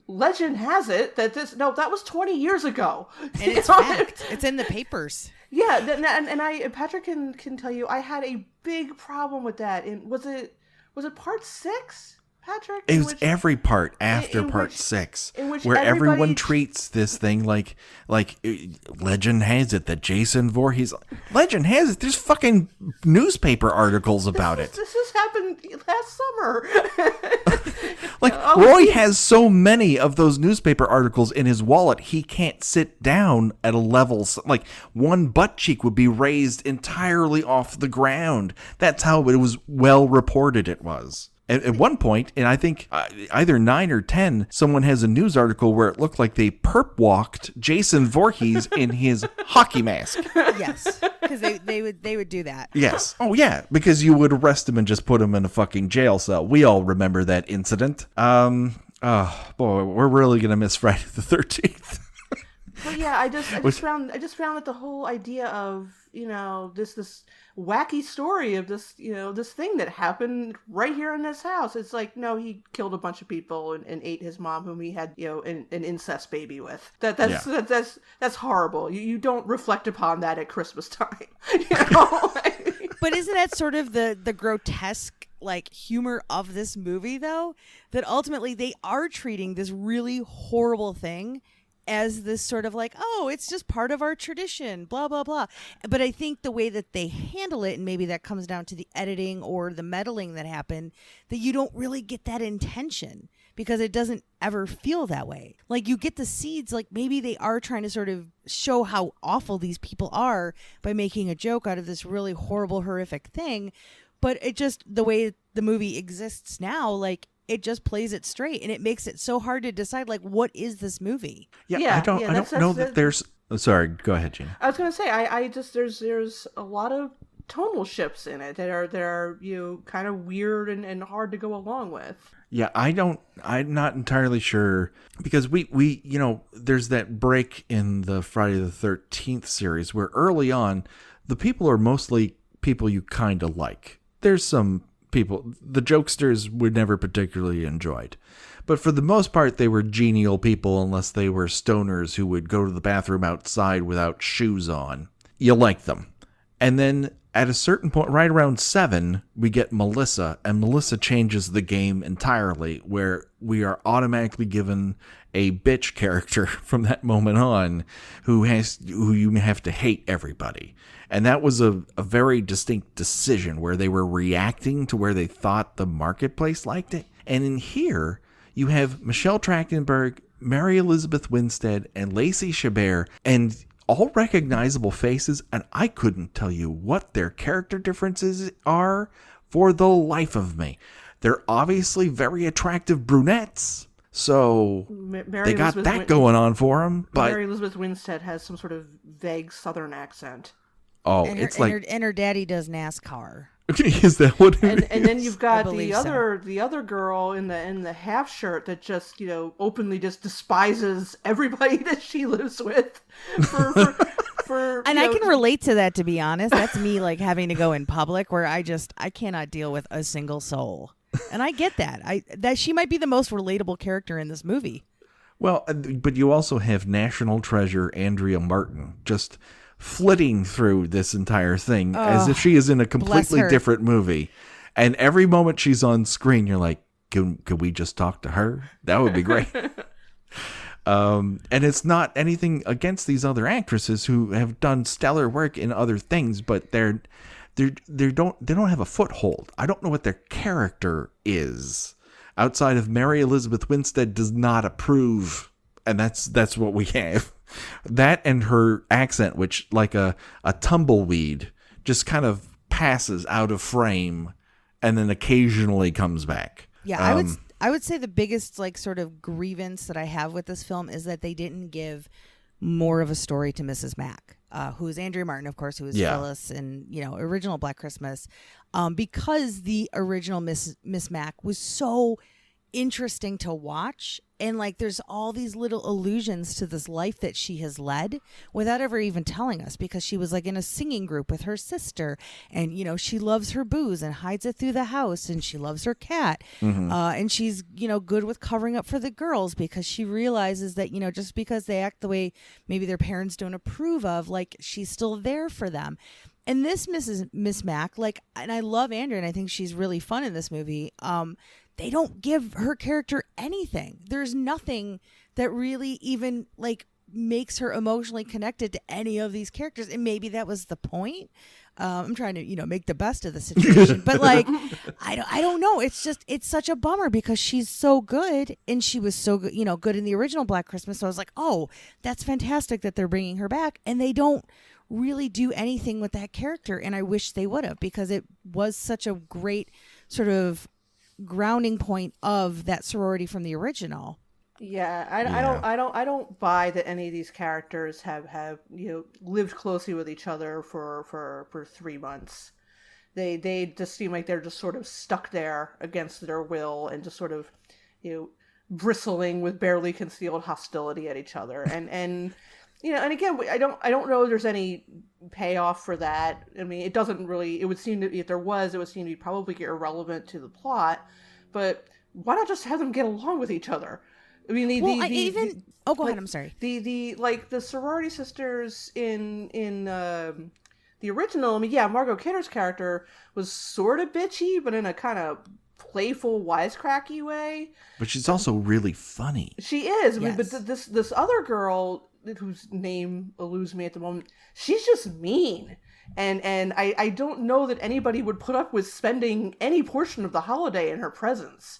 legend has it that that was 20 years ago. And it's fact. It's in the papers. Yeah, and Patrick can tell you I had a big problem with that. And was it part 6? Patrick? It was every part after part 6, where everyone treats this thing like legend has it that Jason Voorhees. Legend has it. There's fucking newspaper articles about it. This has happened last summer. Roy has so many of those newspaper articles in his wallet, he can't sit down at a level. Like one butt cheek would be raised entirely off the ground. That's how it was well reported. It was. At one point, and I think either 9 or 10, someone has a news article where it looked like they perp walked Jason Voorhees in his hockey mask. Yes, because they would do that. Yes. Oh yeah, because you would arrest him and just put him in a fucking jail cell. We all remember that incident. Oh boy, we're really gonna miss Friday the 13th. But yeah, I just found that the whole idea of this wacky story of this this thing that happened right here in this house. It's like, no, he killed a bunch of people and ate his mom, whom he had an incest baby with. That's horrible. You don't reflect upon that at Christmas time. But isn't that sort of the grotesque like humor of this movie though? That ultimately they are treating this really horrible thing as this sort of like, oh, it's just part of our tradition, blah, blah, blah. But I think the way that they handle it, and maybe that comes down to the editing or the meddling that happened, that you don't really get that intention because it doesn't ever feel that way. Like you get the seeds, like maybe they are trying to sort of show how awful these people are by making a joke out of this really horrible, horrific thing. But it just, the way the movie exists now, like, it just plays it straight, and it makes it so hard to decide, like, what is this movie? I don't know that there's. Sorry, go ahead, Gena. I was gonna say, I just there's a lot of tonal shifts in it that are kind of weird and hard to go along with. Yeah, I'm not entirely sure because we there's that break in the Friday the 13th series where early on the people are mostly people you kind of like. There's some people, the jokesters were never particularly enjoyed. But for the most part, they were genial people unless they were stoners who would go to the bathroom outside without shoes on. You like them. And then at a certain point, right around 7, we get Melissa, and Melissa changes the game entirely, where we are automatically given a bitch character from that moment on who you have to hate everybody. And that was a very distinct decision where they were reacting to where they thought the marketplace liked it. And in here, you have Michelle Trachtenberg, Mary Elizabeth Winstead, and Lacey Chabert, and all recognizable faces, and I couldn't tell you what their character differences are for the life of me. They're obviously very attractive brunettes, so they got that going on for them. But Mary Elizabeth Winstead has some sort of vague Southern accent. Oh, and it's her daddy does NASCAR. Is that what it is? And then you've got the so. other girl in the half shirt that just openly just despises everybody that she lives with for and I can relate to that, to be honest. That's me like having to go in public where I cannot deal with a single soul. And I get that. That she might be the most relatable character in this movie. Well, but you also have national treasure Andrea Martin just flitting through this entire thing as if she is in a completely different movie. And every moment she's on screen, you're like, can we just talk to her? That would be great. And it's not anything against these other actresses who have done stellar work in other things, but they don't have a foothold. I don't know what their character is outside of Mary Elizabeth Winstead does not approve, and that's what we have. That and her accent, which like a tumbleweed, just kind of passes out of frame and then occasionally comes back. Yeah, I would say the biggest like sort of grievance that I have with this film is that they didn't give more of a story to Mrs. Mack, who is Andrea Martin, of course, who is Phyllis in original Black Christmas, because the original Miss Mack was so interesting to watch, and like there's all these little allusions to this life that she has led without ever even telling us, because she was like in a singing group with her sister, and she loves her booze and hides it through the house, and she loves her cat, and she's good with covering up for the girls because she realizes that just because they act the way maybe their parents don't approve of, like she's still there for them. And this Miss Mack, like, and I love Andrea, and I think she's really fun in this movie. They don't give her character anything. There's nothing that really even like makes her emotionally connected to any of these characters. And maybe that was the point. I'm trying to, make the best of the situation, but like, I don't know. It's such a bummer because she's so good, and she was so good, good in the original Black Christmas. So I was like, oh, that's fantastic that they're bringing her back, and they don't really do anything with that character. And I wish they would have, because it was such a great sort of grounding point of that sorority from the original. Yeah, I don't buy that any of these characters have lived closely with each other for 3 months. They just seem like they're just sort of stuck there against their will and just sort of bristling with barely concealed hostility at each other. And and again, I don't know if there's any payoff for that. I mean, it doesn't really. It would seem to, if there was, it would seem to be probably irrelevant to the plot. But why not just have them get along with each other? I mean, go ahead. I'm sorry. The sorority sisters in the original, I mean, yeah, Margot Kidder's character was sort of bitchy, but in a kind of playful, wisecracky way. But she's also really funny. She is. Yes. But this other girl, whose name eludes me at the moment, she's just mean. And I don't know that anybody would put up with spending any portion of the holiday in her presence.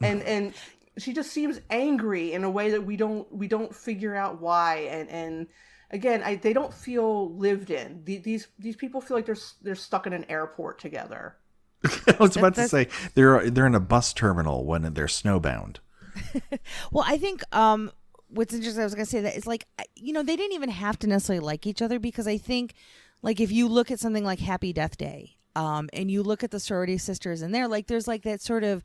And she just seems angry in a way that we don't figure out why. And again, they don't feel lived in. These people feel like they're stuck in an airport together. I was about to say they're in a bus terminal when they're snowbound. Well, I think what's interesting, I was going to say that it's like, they didn't even have to necessarily like each other, because I think, like, if you look at something like Happy Death Day, and you look at the sorority sisters in there, like, there's like that sort of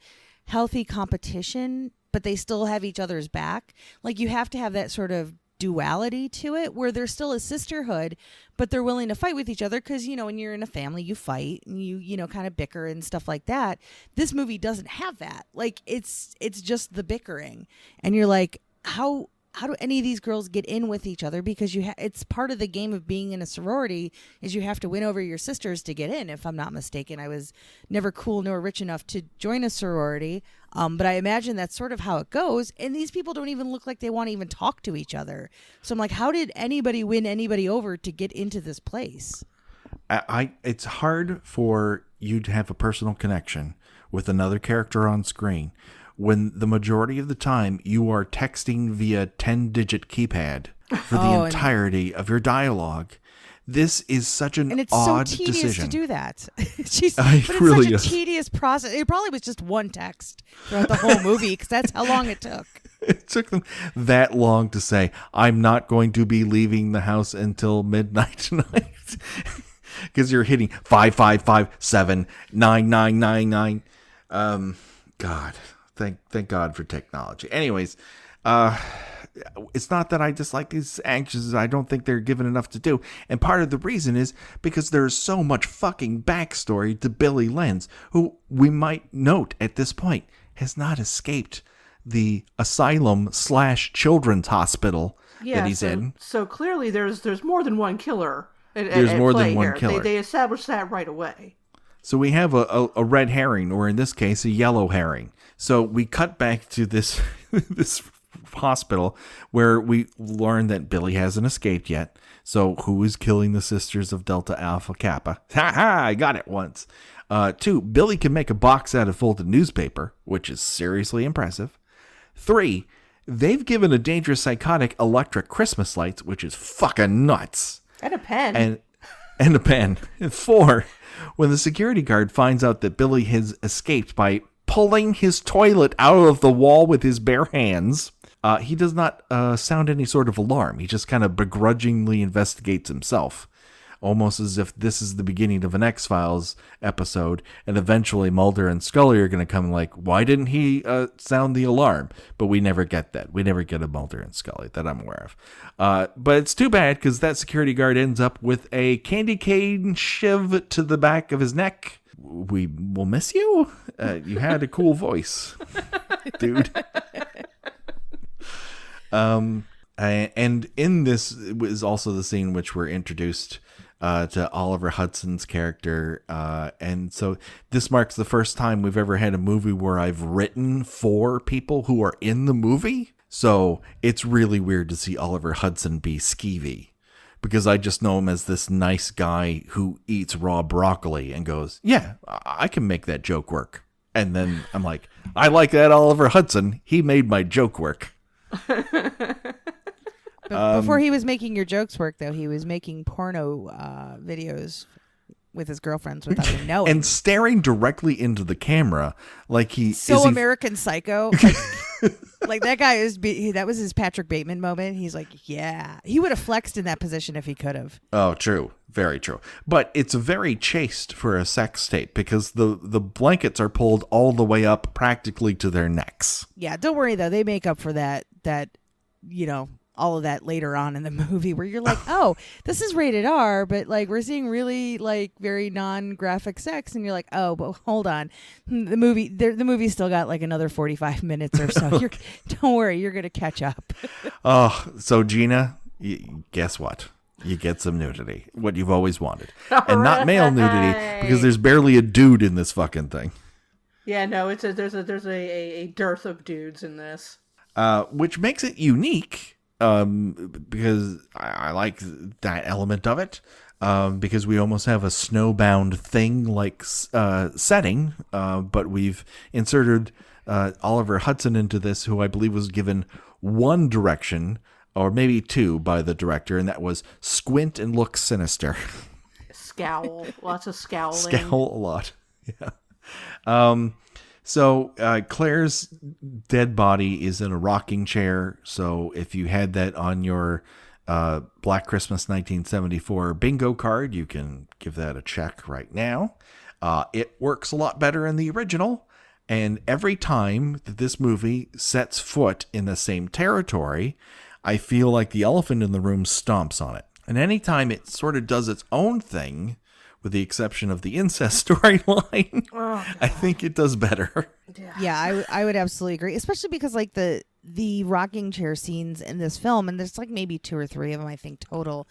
healthy competition, but they still have each other's back. Like, you have to have that sort of duality to it, where there's still a sisterhood, but they're willing to fight with each other, because when you're in a family, you fight and you kind of bicker and stuff like that. This movie doesn't have that. Like, it's just the bickering, and you're like, how do any of these girls get in with each other? Because it's part of the game of being in a sorority, is you have to win over your sisters to get in. If I'm not mistaken, I was never cool nor rich enough to join a sorority, but I imagine that's sort of how it goes. And these people don't even look like they want to even talk to each other. So I'm like, how did anybody win anybody over to get into this place? It's hard for you to have a personal connection with another character on screen when the majority of the time you are texting via 10-digit keypad for the entirety of your dialogue. This is such an and it's odd so tedious decision to do that. But it's really such a is. tedious process. It probably was just one text throughout the whole movie, because that's how long it took. It took them that long to say, I'm not going to be leaving the house until midnight tonight. Because you're hitting 555799999. God. Thank God for technology. Anyways, it's not that I dislike these actors. I don't think they're given enough to do. And part of the reason is because there's so much fucking backstory to Billy Lenz, who we might note at this point has not escaped the asylum/children's hospital that he's in. So clearly there's more than one killer. There's more than one here. killer. They established that right away. So we have a red herring, or in this case, a yellow herring. So we cut back to this this hospital where we learn that Billy hasn't escaped yet. So who is killing the sisters of Delta Alpha Kappa? Ha ha! I got it once. 2, Billy can make a box out of folded newspaper, which is seriously impressive. 3, they've given a dangerous psychotic electric Christmas lights, which is fucking nuts. And a pen. And a pen. And 4, when the security guard finds out that Billy has escaped by pulling his toilet out of the wall with his bare hands, he does not sound any sort of alarm. He just kind of begrudgingly investigates himself, almost as if this is the beginning of an X-Files episode, and eventually Mulder and Scully are going to come like, why didn't he sound the alarm? But we never get that. We never get a Mulder and Scully that I'm aware of. But it's too bad, because that security guard ends up with a candy cane shiv to the back of his neck. We will miss you. You had a cool voice, dude. And in this is also the scene which we're introduced to Oliver Hudson's character. And so this marks the first time we've ever had a movie where I've written for people who are in the movie. So it's really weird to see Oliver Hudson be skeevy, because I just know him as this nice guy who eats raw broccoli and goes, yeah, I can make that joke work. And then I'm like, I like that Oliver Hudson. He made my joke work. Before he was making your jokes work, though, he was making porno videos with his girlfriends without him knowing. And staring directly into the camera like he... American Psycho. Like that guy that was his Patrick Bateman moment. He's like, yeah. He would have flexed in that position if he could have. Oh, true. Very true. But it's very chaste for a sex tape, because the blankets are pulled all the way up practically to their necks. Yeah, don't worry, though. They make up for that, all of that later on in the movie, where you're like, oh, this is rated R, but like we're seeing really like very non-graphic sex, and you're like, oh, but hold on, the movie's still got like another 45 minutes or so. Don't worry, you're gonna catch up. Oh, so Gena, guess what? You get some nudity, what you've always wanted. And not male nudity, because there's barely a dude in this fucking thing. Yeah, no, there's a dearth of dudes in this. Which makes it unique, because I like that element of it, because we almost have a snowbound thing like setting, but we've inserted Oliver Hudson into this, who I believe was given one direction, or maybe two, by the director, and that was squint and look sinister. Scowl. Lots of scowling. Scowl a lot. Yeah. So Claire's dead body is in a rocking chair. So if you had that on your Black Christmas 1974 bingo card, you can give that a check right now. It works a lot better in the original. And every time that this movie sets foot in the same territory, I feel like the elephant in the room stomps on it. And anytime it sort of does its own thing, with the exception of the incest storyline, I think it does better. Yeah, I would absolutely agree, especially because like the rocking chair scenes in this film, and there's like maybe 2 or 3 of them I think total,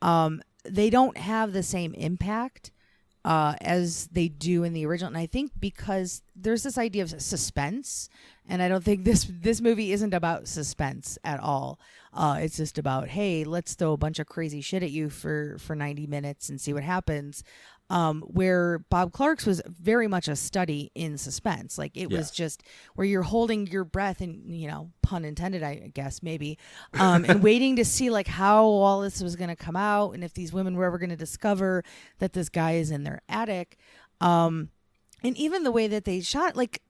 they don't have the same impact as they do in the original. And I think because there's this idea of suspense, and I don't think this movie isn't about suspense at all. It's just about, hey, let's throw a bunch of crazy shit at you for 90 minutes and see what happens. Where Bob Clark's was very much a study in suspense. Like it was just where you're holding your breath and, you know, pun intended, I guess, maybe, and waiting to see like how all this was going to come out. And if these women were ever going to discover that this guy is in their attic. And even the way that they shot, like,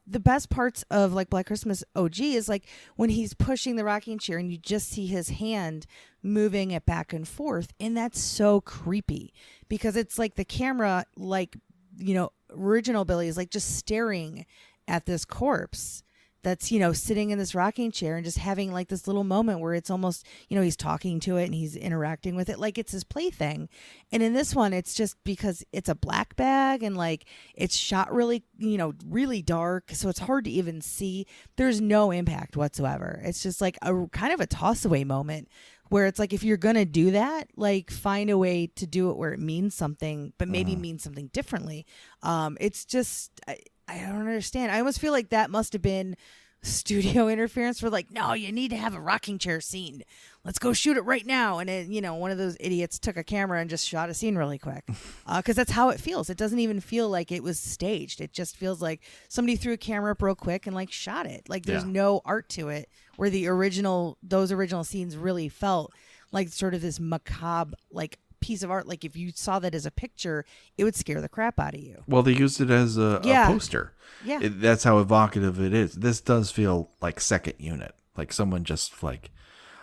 the best parts of like Black Christmas OG is like when he's pushing the rocking chair and you just see his hand moving it back and forth. And that's so creepy because it's like the camera, like, you know, original Billy is like just staring at this corpse that's, you know, sitting in this rocking chair and just having like this little moment where it's almost, you know, he's talking to it and he's interacting with it like it's his plaything. And in this one, it's just because it's a black bag and like it's shot really, you know, really dark. So it's hard to even see. There's no impact whatsoever. It's just like a kind of a toss away moment where it's like, if you're going to do that, like find a way to do it where it means something, but maybe means something differently. It's just, I don't understand. I almost feel like that must have been studio interference for like, no, you need to have a rocking chair scene. Let's go shoot it right now. And it, you know, one of those idiots took a camera and just shot a scene really quick. Because that's how it feels. It doesn't even feel like it was staged. It just feels like somebody threw a camera up real quick and like shot it. Like there's no art to it, where those original scenes really felt like sort of this macabre, like, piece of art. Like if you saw that as a picture, it would scare the crap out of you. Well, they used it as a poster. Yeah. That's how evocative it is. This does feel like second unit. Like someone just like,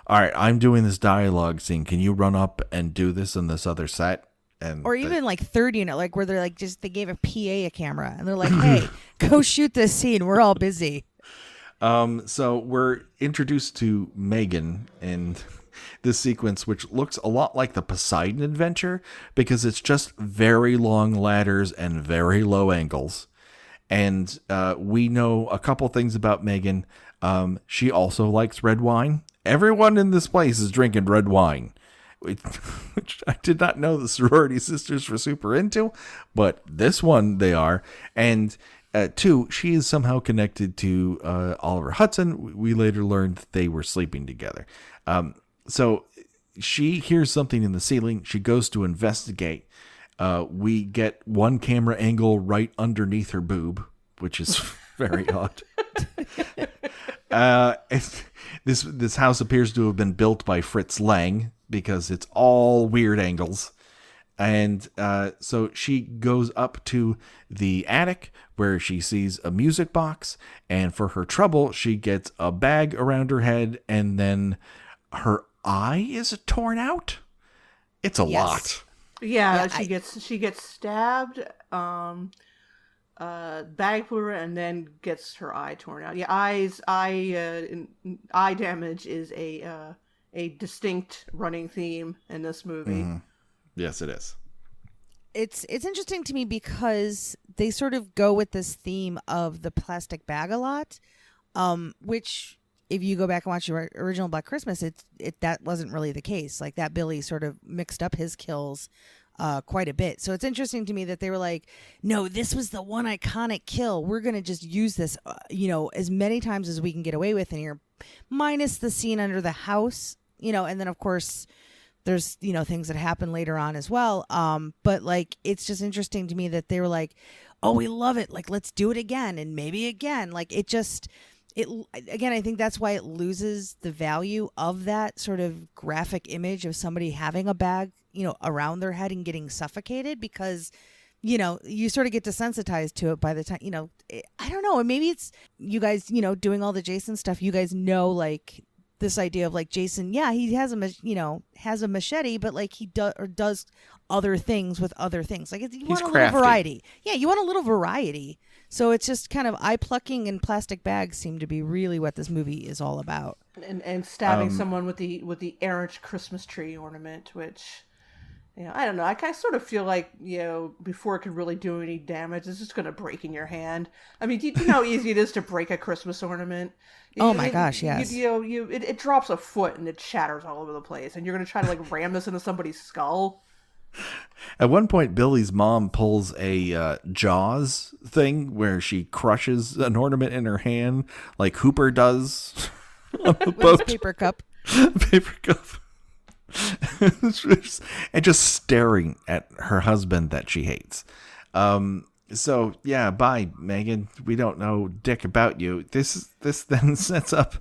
all right, I'm doing this dialogue scene. Can you run up and do this in this other set? Or even like third unit, like where they're like, they gave a PA a camera and they're like, hey, go shoot this scene. We're all busy. So we're introduced to Megan and this sequence, which looks a lot like the Poseidon Adventure because it's just very long ladders and very low angles. And we know a couple things about Megan. She also likes red wine. Everyone in this place is drinking red wine, which I did not know the sorority sisters were super into, but this one they are. And two, she is somehow connected to Oliver Hudson. We later learned that they were sleeping together. So she hears something in the ceiling. She goes to investigate. We get one camera angle right underneath her boob, which is very odd. This house appears to have been built by Fritz Lang because it's all weird angles. And so she goes up to the attic where she sees a music box. And for her trouble, she gets a bag around her head and then her eye is torn out. It's a lot. Yeah, she gets stabbed, bag through her, and then gets her eye torn out. Yeah, eye damage is a distinct running theme in this movie. Mm-hmm. Yes, it is. It's interesting to me because they sort of go with this theme of the plastic bag a lot, which if you go back and watch your original Black Christmas, that wasn't really the case. Like that Billy sort of mixed up his kills quite a bit. So it's interesting to me that they were like, no, this was the one iconic kill. We're going to just use this, as many times as we can get away with in here, minus the scene under the house, and then of course there's, things that happen later on as well. But like, it's just interesting to me that they were like, oh, we love it. Like, let's do it again. And maybe again, like again, I think that's why it loses the value of that sort of graphic image of somebody having a bag, around their head and getting suffocated, because, you sort of get desensitized to it by the time, I don't know. And maybe it's you guys, doing all the Jason stuff. You guys know, like, this idea of like Jason, yeah, he has a machete, but like he does other things with other things. Like you want a little variety. Yeah, you want a little variety. So it's just kind of eye plucking, and plastic bags seem to be really what this movie is all about. And stabbing someone with the errant Christmas tree ornament, which, I don't know. I sort of feel like, before it could really do any damage, it's just going to break in your hand. I mean, do you know how easy it is to break a Christmas ornament? Oh my gosh, yes. It drops a foot and it shatters all over the place, and you're going to try to like ram this into somebody's skull. At one point, Billy's mom pulls a Jaws thing where she crushes an ornament in her hand, like Hooper does on the boat. With paper cup. Paper cup. And just staring at her husband that she hates. So yeah, bye, Megan. We don't know dick about you. This then sets up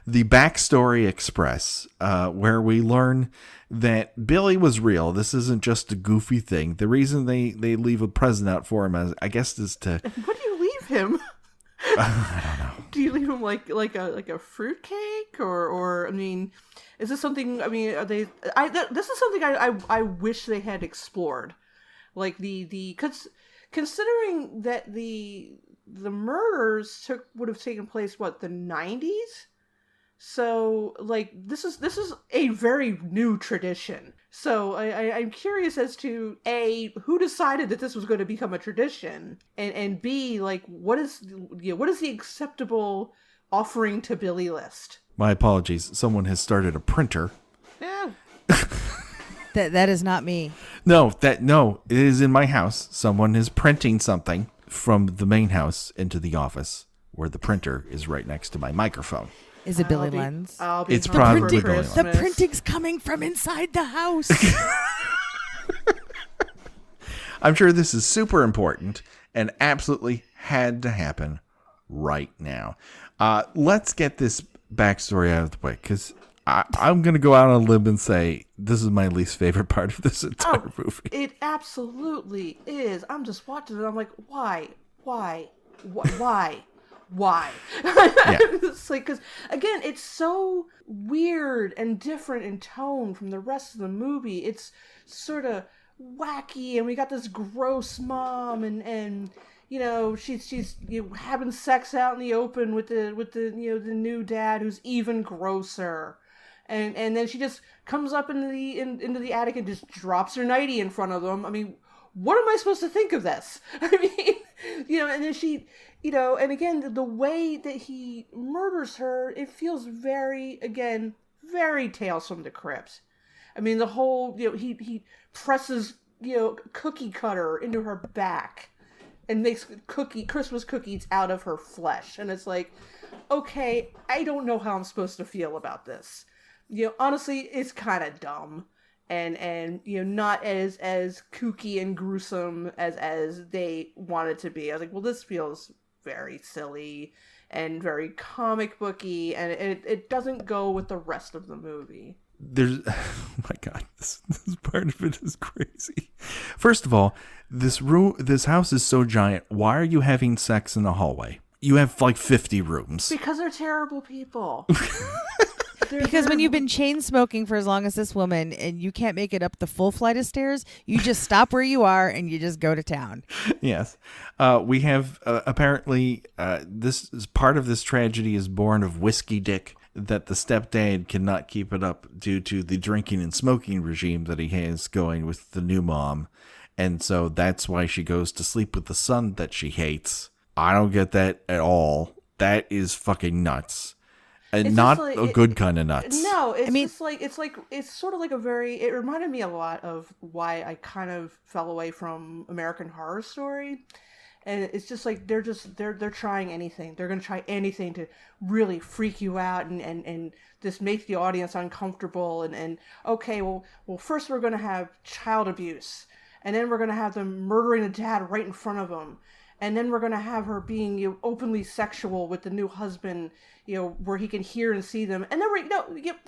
the Backstory Express, where we learn that Billy was real. This isn't just a goofy thing. The reason they leave a present out for him, I guess, is to. What do you leave him? I don't know. Do you leave him like a fruitcake, or I mean, is this something? I mean, are they? This is something I wish they had explored, like because considering that the murders would have taken place the 90s. So, like, this is a very new tradition. So, I'm curious as to, A, who decided that this was going to become a tradition? And B, like, what is the acceptable offering to Billy list? My apologies. Someone has started a printer. Yeah. That is not me. No, it is in my house. Someone is printing something from the main house into the office, where the printer is right next to my microphone. Is it Billy Lenz? It's probably Billy Lenz. The printing's coming from inside the house. I'm sure this is super important and absolutely had to happen right now. Let's get this backstory out of the way, because I'm going to go out on a limb and say this is my least favorite part of this entire movie. It absolutely is. I'm just watching it. I'm like, why? Yeah. It's like, because again, it's so weird and different in tone from the rest of the movie. It's sort of wacky, and we got this gross mom, and she's having sex out in the open with the the new dad, who's even grosser. And then she just comes up into the attic and just drops her nightie in front of them. I mean, what am I supposed to think of this? I mean, and then she, and again, the way that he murders her, it feels very Tales from the Crypt. I mean, the whole, he presses, cookie cutter into her back and makes Christmas cookies out of her flesh. And it's like, okay, I don't know how I'm supposed to feel about this. Honestly, it's kind of dumb. And not as kooky and gruesome as they want it to be. I was like, well, this feels very silly and very comic booky, and it doesn't go with the rest of the movie. Oh my God, this part of it is crazy. First of all, this house is so giant. Why are you having sex in the hallway? You have like 50 rooms. Because they're terrible people. Because when you've been chain smoking for as long as this woman and you can't make it up the full flight of stairs, you just stop where you are and you just go to town. Yes. We have apparently this is part of this tragedy is born of whiskey dick, that the stepdad cannot keep it up due to the drinking and smoking regime that he has going with the new mom. And so that's why she goes to sleep with the son that she hates. I don't get that at all. That is fucking nuts. And it's not just like, a good kind of nuts. No, it's I mean, it's sort of like a very. It reminded me a lot of why I kind of fell away from American Horror Story. And it's just like they're trying anything. They're going to try anything to really freak you out and just make the audience uncomfortable. And okay, well, first we're going to have child abuse, and then we're going to have them murdering the dad right in front of them, and then we're going to have her being, you know, openly sexual with the new husband, you know, where he can hear and see them, and then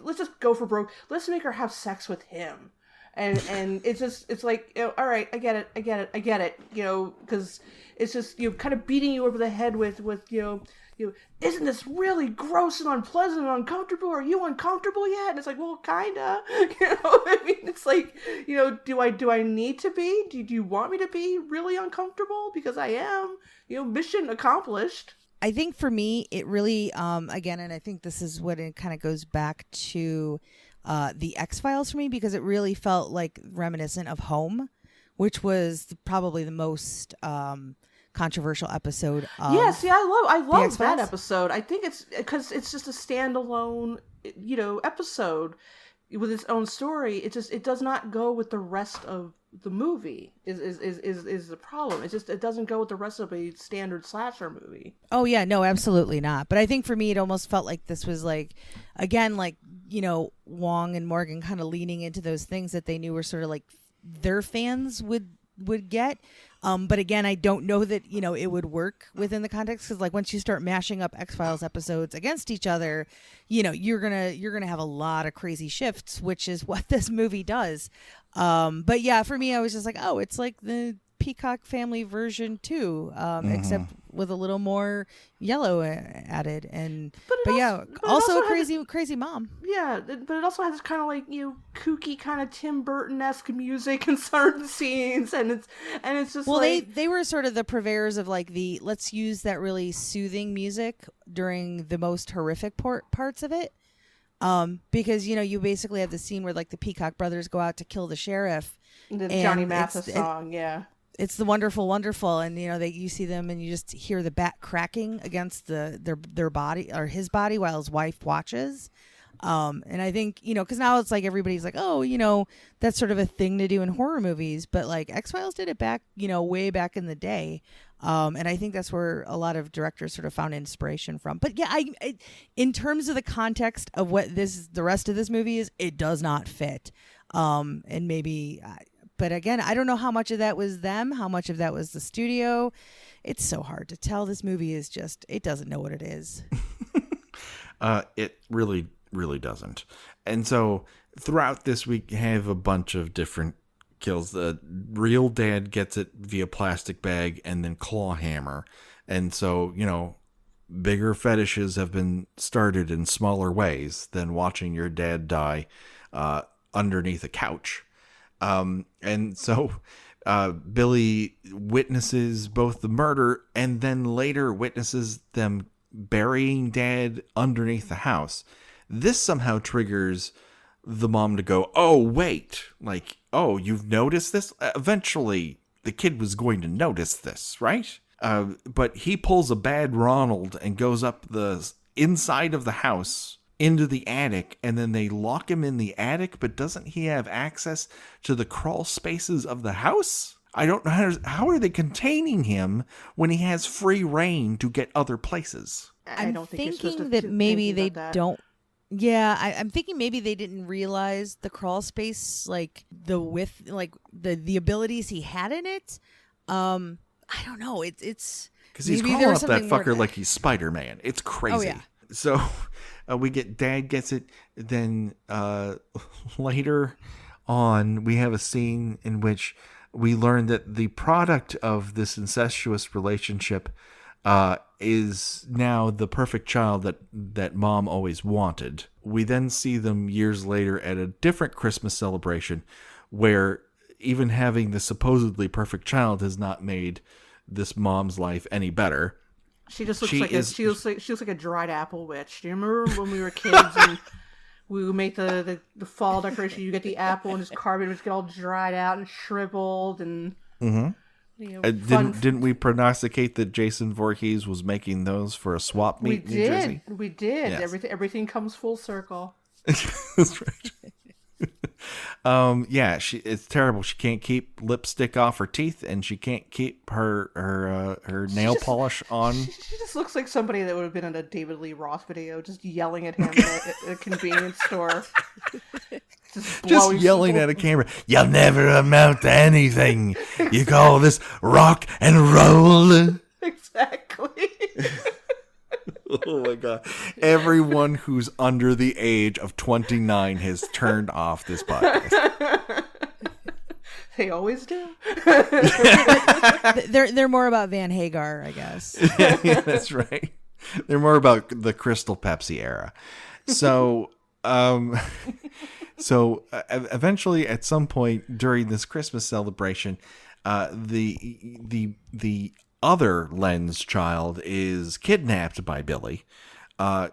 let's just go for broke. Let's make her have sex with him. And it's like, you know, all right, I get it, you know, because it's just, you know, kind of beating you over the head with you know, isn't this really gross and unpleasant and uncomfortable? Are you uncomfortable yet? And it's like, well, kinda, you know. I mean, it's like, you know, do I need to be? Do you want me to be really uncomfortable? Because I am, you know, mission accomplished. I think for me, it really, again, and I think this is what it kind of goes back to the X-Files for me, because it really felt like reminiscent of Home, which was probably the most controversial episode of I love that episode. I think it's because it's just a standalone, you know, episode with its own story. It does not go with the rest of the movie is the problem. It's just, it doesn't go with the rest of a standard slasher movie. Oh yeah, no, absolutely not. But I think for me, it almost felt like this was like, again, like, you know, Wong and Morgan kind of leaning into those things that they knew were sort of like their fans would get. But again, I don't know that, you know, it would work within the context, because like once you start mashing up X-Files episodes against each other, you know, you're gonna have a lot of crazy shifts, which is what this movie does. But yeah, for me, I was just like, oh, it's like the Peacock family version too, except with a little more yellow added, but also a crazy mom. Yeah, but it also has kind of like, you know, kooky kind of Tim Burton-esque music in certain scenes, and it's just, well, like, they were sort of the purveyors of like the, let's use that really soothing music during the most horrific parts of it. Because, you know, you basically have the scene where like the Peacock brothers go out to kill the sheriff. The Johnny Mathis song, yeah. It's the Wonderful, Wonderful, and you know you see them and you just hear the bat cracking against their body, or his body, while his wife watches. And I think, you know, because now it's like everybody's like, oh, you know, that's sort of a thing to do in horror movies, but like X-Files did it back, you know, way back in the day. And I think that's where a lot of directors sort of found inspiration from. But yeah, I in terms of the context of what the rest of this movie is, it does not fit. And maybe, but again, I don't know how much of that was them, how much of that was the studio. It's so hard to tell. This movie is just, it doesn't know what it is. It really, really doesn't. And so throughout this, we have a bunch of different kills. The real dad gets it via plastic bag and then claw hammer. And so, you know, bigger fetishes have been started in smaller ways than watching your dad die underneath a couch. And so Billy witnesses both the murder and then later witnesses them burying dad underneath the house. This somehow triggers the mom to go, oh, wait, like, oh, you've noticed this? Eventually, the kid was going to notice this, right? But he pulls a bad Ronald and goes up the inside of the house into the attic, and then they lock him in the attic, but doesn't he have access to the crawl spaces of the house? I don't know how are they containing him when he has free reign to get other places? I'm thinking that maybe they don't. Yeah, I'm thinking maybe they didn't realize the crawl space, like the width, like the abilities he had in it. I don't know. It's because he's crawling up that fucker like he's Spider-Man. It's crazy. Oh, yeah. So we get dad gets it. Then later on, we have a scene in which we learn that the product of this incestuous relationship is now the perfect child that mom always wanted. We then see them years later at a different Christmas celebration where even having the supposedly perfect child has not made this mom's life any better. She just looks she looks like a dried apple witch. Do you remember when we were kids and we would make the fall decoration? You get the apple and just carve it, just get all dried out and shriveled and fun. Didn't we prognosticate that Jason Voorhees was making those for a swap meet in New Jersey? We did. Yes. Everything comes full circle. That's right. Yeah, it's terrible. She can't keep lipstick off her teeth, and she can't keep her nail polish on. She just looks like somebody that would have been in a David Lee Roth video, just yelling at him at a convenience store. Just yelling at a camera. You'll never amount to anything. You call this rock and roll? Exactly. Oh my God. Everyone who's under the age of 29 has turned off this podcast. They always do. They're more about Van Hagar, I guess. Yeah, that's right. They're more about the Crystal Pepsi era. So, eventually at some point during this Christmas celebration, the other Len's child is kidnapped by Billy.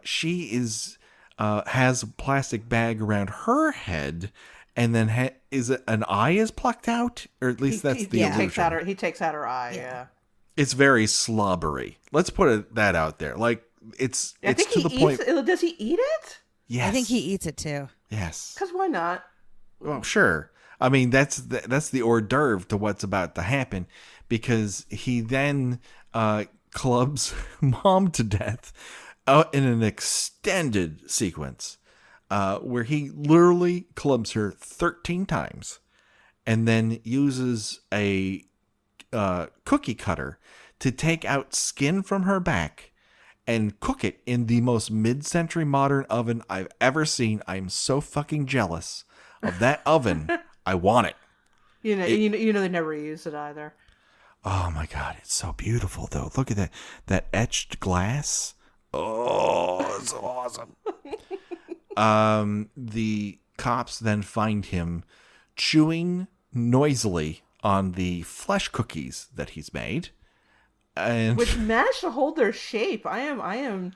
She has a plastic bag around her head, and then is it an eye is plucked out, or at least that's the illusion. He takes out her eye. Yeah. It's very slobbery. Let's put that out there. Like it's to the point. Does he eat it? Yes, I think he eats it too. Yes. Because why not? Well, sure. I mean, that's the hors d'oeuvre to what's about to happen, because he then clubs Mom to death in an extended sequence where he literally clubs her 13 times and then uses a cookie cutter to take out skin from her back and cook it in the most mid-century modern oven I've ever seen. I'm so fucking jealous of that oven. I want it. You know they never use it either. Oh my God, it's so beautiful though. Look at that etched glass. Oh, it's awesome. The cops then find him chewing noisily on the flesh cookies that he's made, and which managed to hold their shape. I am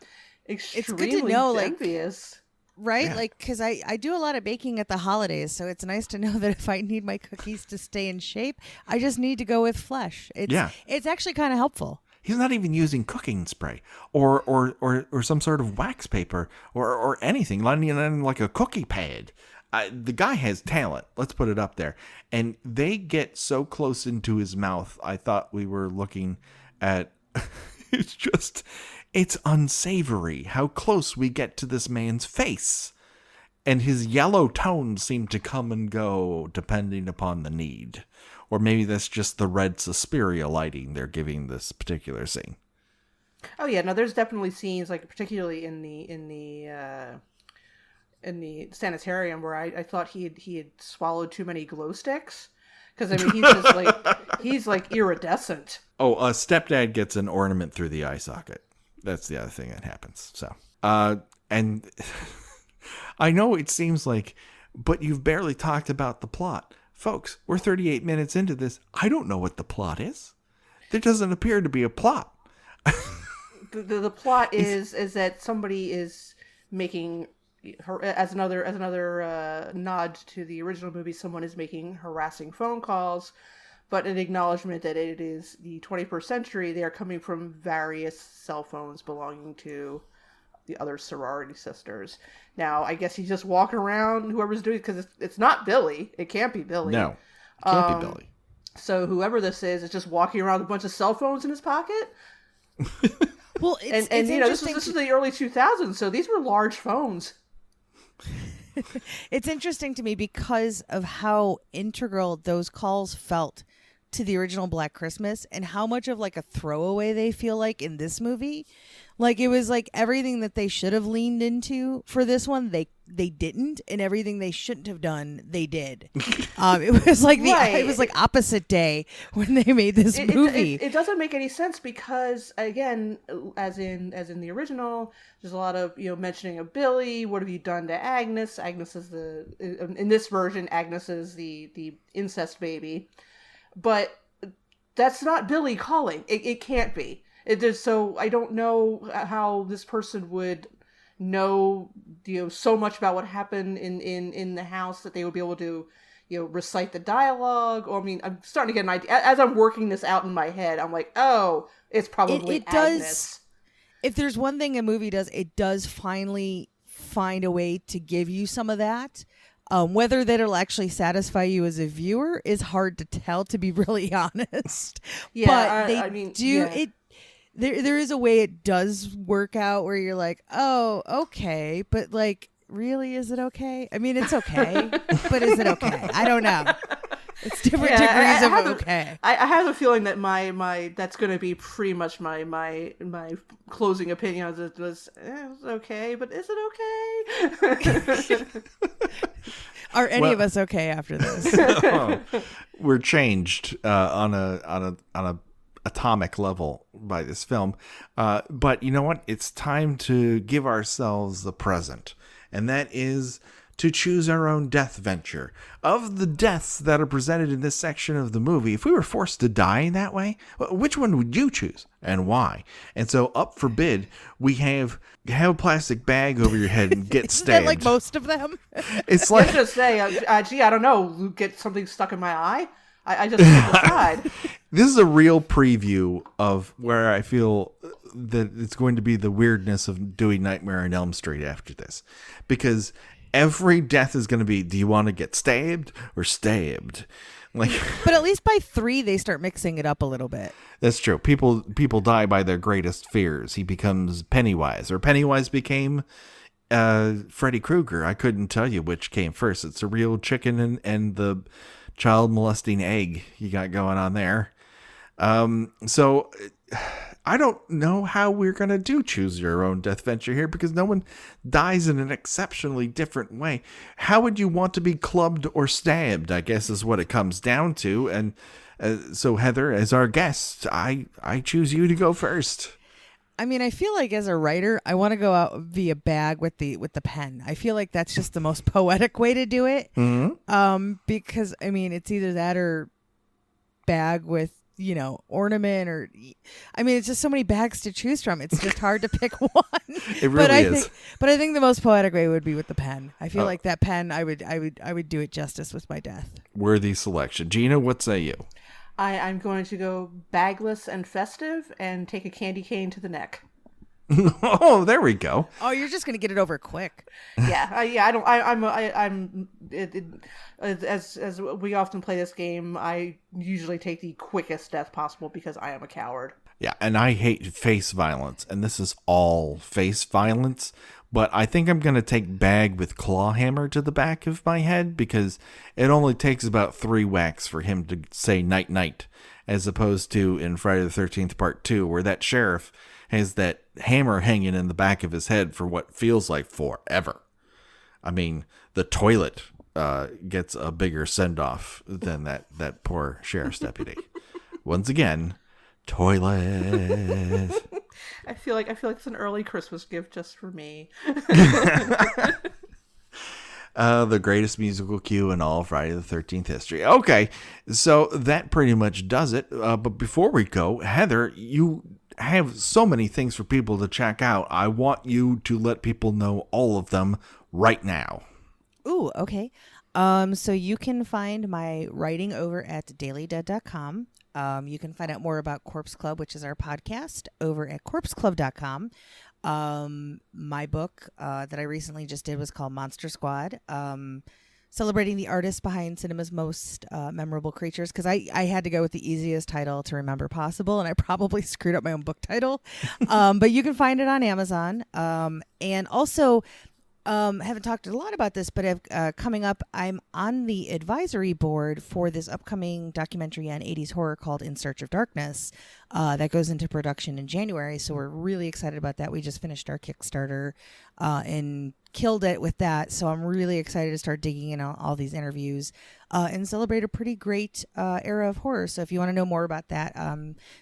extremely it's good to know, envious. Right? Yeah. Like, because I do a lot of baking at the holidays, so it's nice to know that if I need my cookies to stay in shape, I just need to go with flesh. It's actually kind of helpful. He's not even using cooking spray or some sort of wax paper or anything, not even like a cookie pad. The guy has talent. Let's put it up there. And they get so close into his mouth, I thought we were looking at... It's unsavory how close we get to this man's face. And his yellow tones seem to come and go depending upon the need. Or maybe that's just the red Suspiria lighting they're giving this particular scene. Oh yeah, no, there's definitely scenes, like particularly in the sanitarium, where I thought he had swallowed too many glow sticks. Because I mean, he's like iridescent. Oh, stepdad gets an ornament through the eye socket. That's the other thing that happens. So, and I know it seems like, but you've barely talked about the plot. Folks, we're 38 minutes into this. I don't know what the plot is. There doesn't appear to be a plot. The plot is that somebody is making her, as another nod to the original movie, someone is making harassing phone calls, but an acknowledgement that it is the 21st century. They are coming from various cell phones belonging to the other sorority sisters. Now, I guess he's just walking around, whoever's doing it, because it's not Billy. It can't be Billy. No, it can't be Billy. So whoever this is just walking around with a bunch of cell phones in his pocket. Well, it's you know, this is the early 2000s, so these were large phones. It's interesting to me because of how integral those calls felt to the original Black Christmas and how much of like a throwaway they feel like in this movie. Like it was like everything that they should have leaned into for this one, they didn't, and everything they shouldn't have done, they did. It was like it was like opposite day when they made this movie. It doesn't make any sense because, again, as in the original, there's a lot of mentioning of Billy. What have you done to Agnes? Agnes is in this version, Agnes is the incest baby, but that's not Billy calling. It can't be. So I don't know how this person would know so much about what happened in the house that they would be able to recite the dialogue. Or I mean, I'm starting to get an idea as I'm working this out in my head. I'm like, oh, it's probably it Agnes. does. If there's one thing a movie does, it does finally find a way to give you some of that. Whether that'll actually satisfy you as a viewer is hard to tell, to be really honest. Yeah, but they I mean, do yeah. it. There is a way it does work out where you're like, oh, okay, but like, really, is it okay? I mean, it's okay, but is it okay? I don't know. It's different degrees of okay. I have a feeling that my that's going to be pretty much my closing opinion. Was it's okay, but is it okay? Are any of us okay after this? Oh, we're changed on a atomic level by this film, but you know what? It's time to give ourselves the present, and that is to choose our own death venture. Of the deaths that are presented in this section of the movie, if we were forced to die in that way, which one would you choose and why? And so, up for bid, we have a plastic bag over your head and get Isn't stabbed. that like most of them? It's I like, was just say, gee, I don't know, get something stuck in my eye. I just can't decide. this is a real preview of where I feel that it's going to be the weirdness of doing Nightmare on Elm Street after this, because every death is going to be, do you want to get stabbed or stabbed? Like, but at least by 3, they start mixing it up a little bit. that's true. People die by their greatest fears. He becomes Pennywise, or Pennywise became Freddy Krueger. I couldn't tell you which came first. It's a real chicken and the child molesting egg you got going on there. So I don't know how we're going to do Choose Your Own Death Venture here, because no one dies in an exceptionally different way. How would you want to be clubbed or stabbed, I guess, is what it comes down to. And so, Heather, as our guest, I choose you to go first. I mean, I feel like as a writer, I want to go out via bag with the pen. I feel like that's just the most poetic way to do it. Mm-hmm. Because, I mean, it's either that or bag with, ornament, or I mean, it's just so many bags to choose from. It's just hard to pick one. It really is. But I think the most poetic way would be with the pen. I feel like that pen, I would do it justice with my death. Worthy selection. Gina, what say you? I'm going to go bagless and festive and take a candy cane to the neck. Oh, there we go. Oh, you're just gonna get it over quick. As we often play this game, I usually take the quickest death possible because I am a coward. Yeah, and I hate face violence, and this is all face violence, but I think I'm going to take bag with claw hammer to the back of my head, because it only takes about 3 whacks for him to say night night, as opposed to in Friday the 13th Part 2, where that sheriff has that hammer hanging in the back of his head for what feels like forever. I mean, the toilet gets a bigger send-off than that poor sheriff's deputy. Once again, toilet. I feel like it's an early Christmas gift just for me. The greatest musical cue in all Friday the 13th history. Okay, so that pretty much does it. But before we go, Heather, you have so many things for people to check out. I want you to let people know all of them right now. Ooh, okay. So you can find my writing over at dailydead.com. You can find out more about Corpse Club, which is our podcast, over at corpseclub.com. My book that I recently just did was called Monster Squad, celebrating the artists behind cinema's most memorable creatures, because I had to go with the easiest title to remember possible, and I probably screwed up my own book title. But you can find it on Amazon. And also, haven't talked a lot about this, but coming up, I'm on the advisory board for this upcoming documentary on 80s horror called In Search of Darkness that goes into production in January. So we're really excited about that. We just finished our Kickstarter and killed it with that. So I'm really excited to start digging in on all these interviews and celebrate a pretty great era of horror. So if you want to know more about that,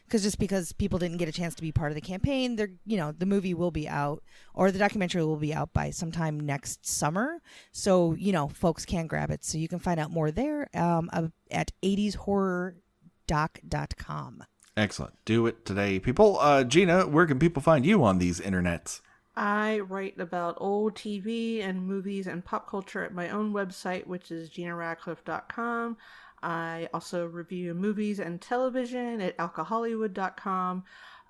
because people didn't get a chance to be part of the campaign, the movie will be out, or the documentary will be out by sometime next summer. So, folks can grab it. So you can find out more there at 80shorrordoc.com. Excellent. Do it today, people. Gina, where can people find you on these internets? I write about old TV and movies and pop culture at my own website, which is genaradcliffe.com. I also review movies and television at alcohollywood.com.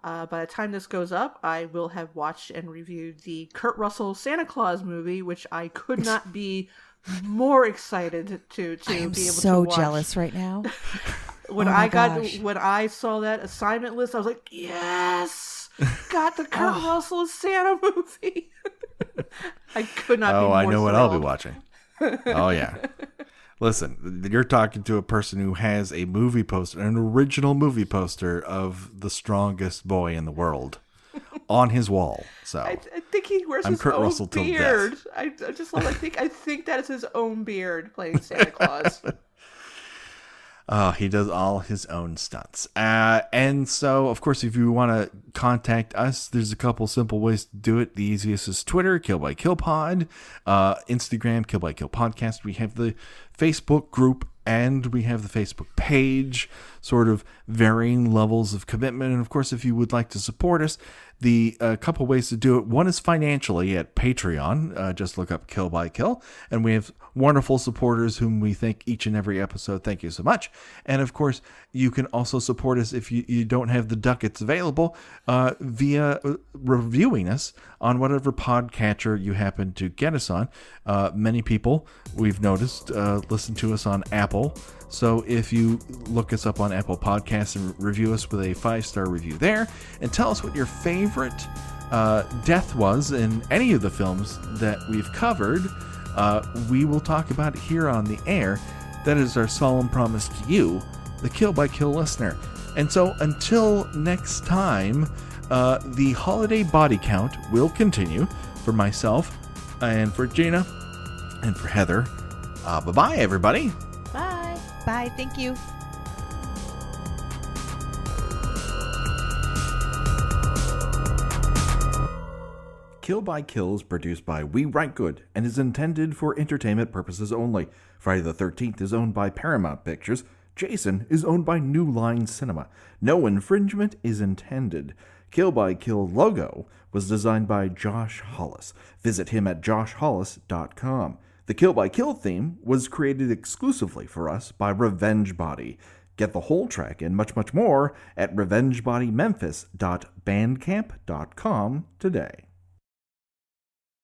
By the time this goes up, I will have watched and reviewed the Kurt Russell Santa Claus movie, which I could not be more excited to be able to watch. I'm so jealous right now. When I saw that assignment list, I was like, yes, got the Kurt Russell Santa movie. I could not be more I know thrilled. what I'll be watching. Oh, yeah. Listen, you're talking to a person who has a movie poster, an original movie poster of the strongest boy in the world on his wall. So I think he wears his Kurt own Russell till beard. death. I just love. I think that is his own beard playing Santa Claus. He does all his own stunts. And so, of course, if you want to contact us, there's a couple simple ways to do it. The easiest is Twitter, Kill by Kill Pod, Instagram, Kill by Kill Podcast. We have the Facebook group and we have the Facebook page, sort of varying levels of commitment. And of course, if you would like to support us, the couple ways to do it. One is financially at Patreon. Just look up Kill by Kill. And we have wonderful supporters whom we thank each and every episode. Thank you so much. And of course, you can also support us if you don't have the ducats available via reviewing us on whatever podcatcher you happen to get us on. Many people, we've noticed, listen to us on Apple. So if you look us up on Apple Podcasts and review us with a 5-star review there, and tell us what your favorite death was in any of the films that we've covered, we will talk about it here on the air. That is our solemn promise to you, the Kill by Kill listener. And so until next time, the holiday body count will continue for myself and for Gena and for Heather. Bye-bye, everybody. Bye. Bye. Thank you. Kill by Kill is produced by We Write Good and is intended for entertainment purposes only. Friday the 13th is owned by Paramount Pictures. Jason is owned by New Line Cinema. No infringement is intended. Kill by Kill logo was designed by Josh Hollis. Visit him at joshhollis.com. The Kill by Kill theme was created exclusively for us by Revenge Body. Get the whole track and much, much more at revengebodymemphis.bandcamp.com today.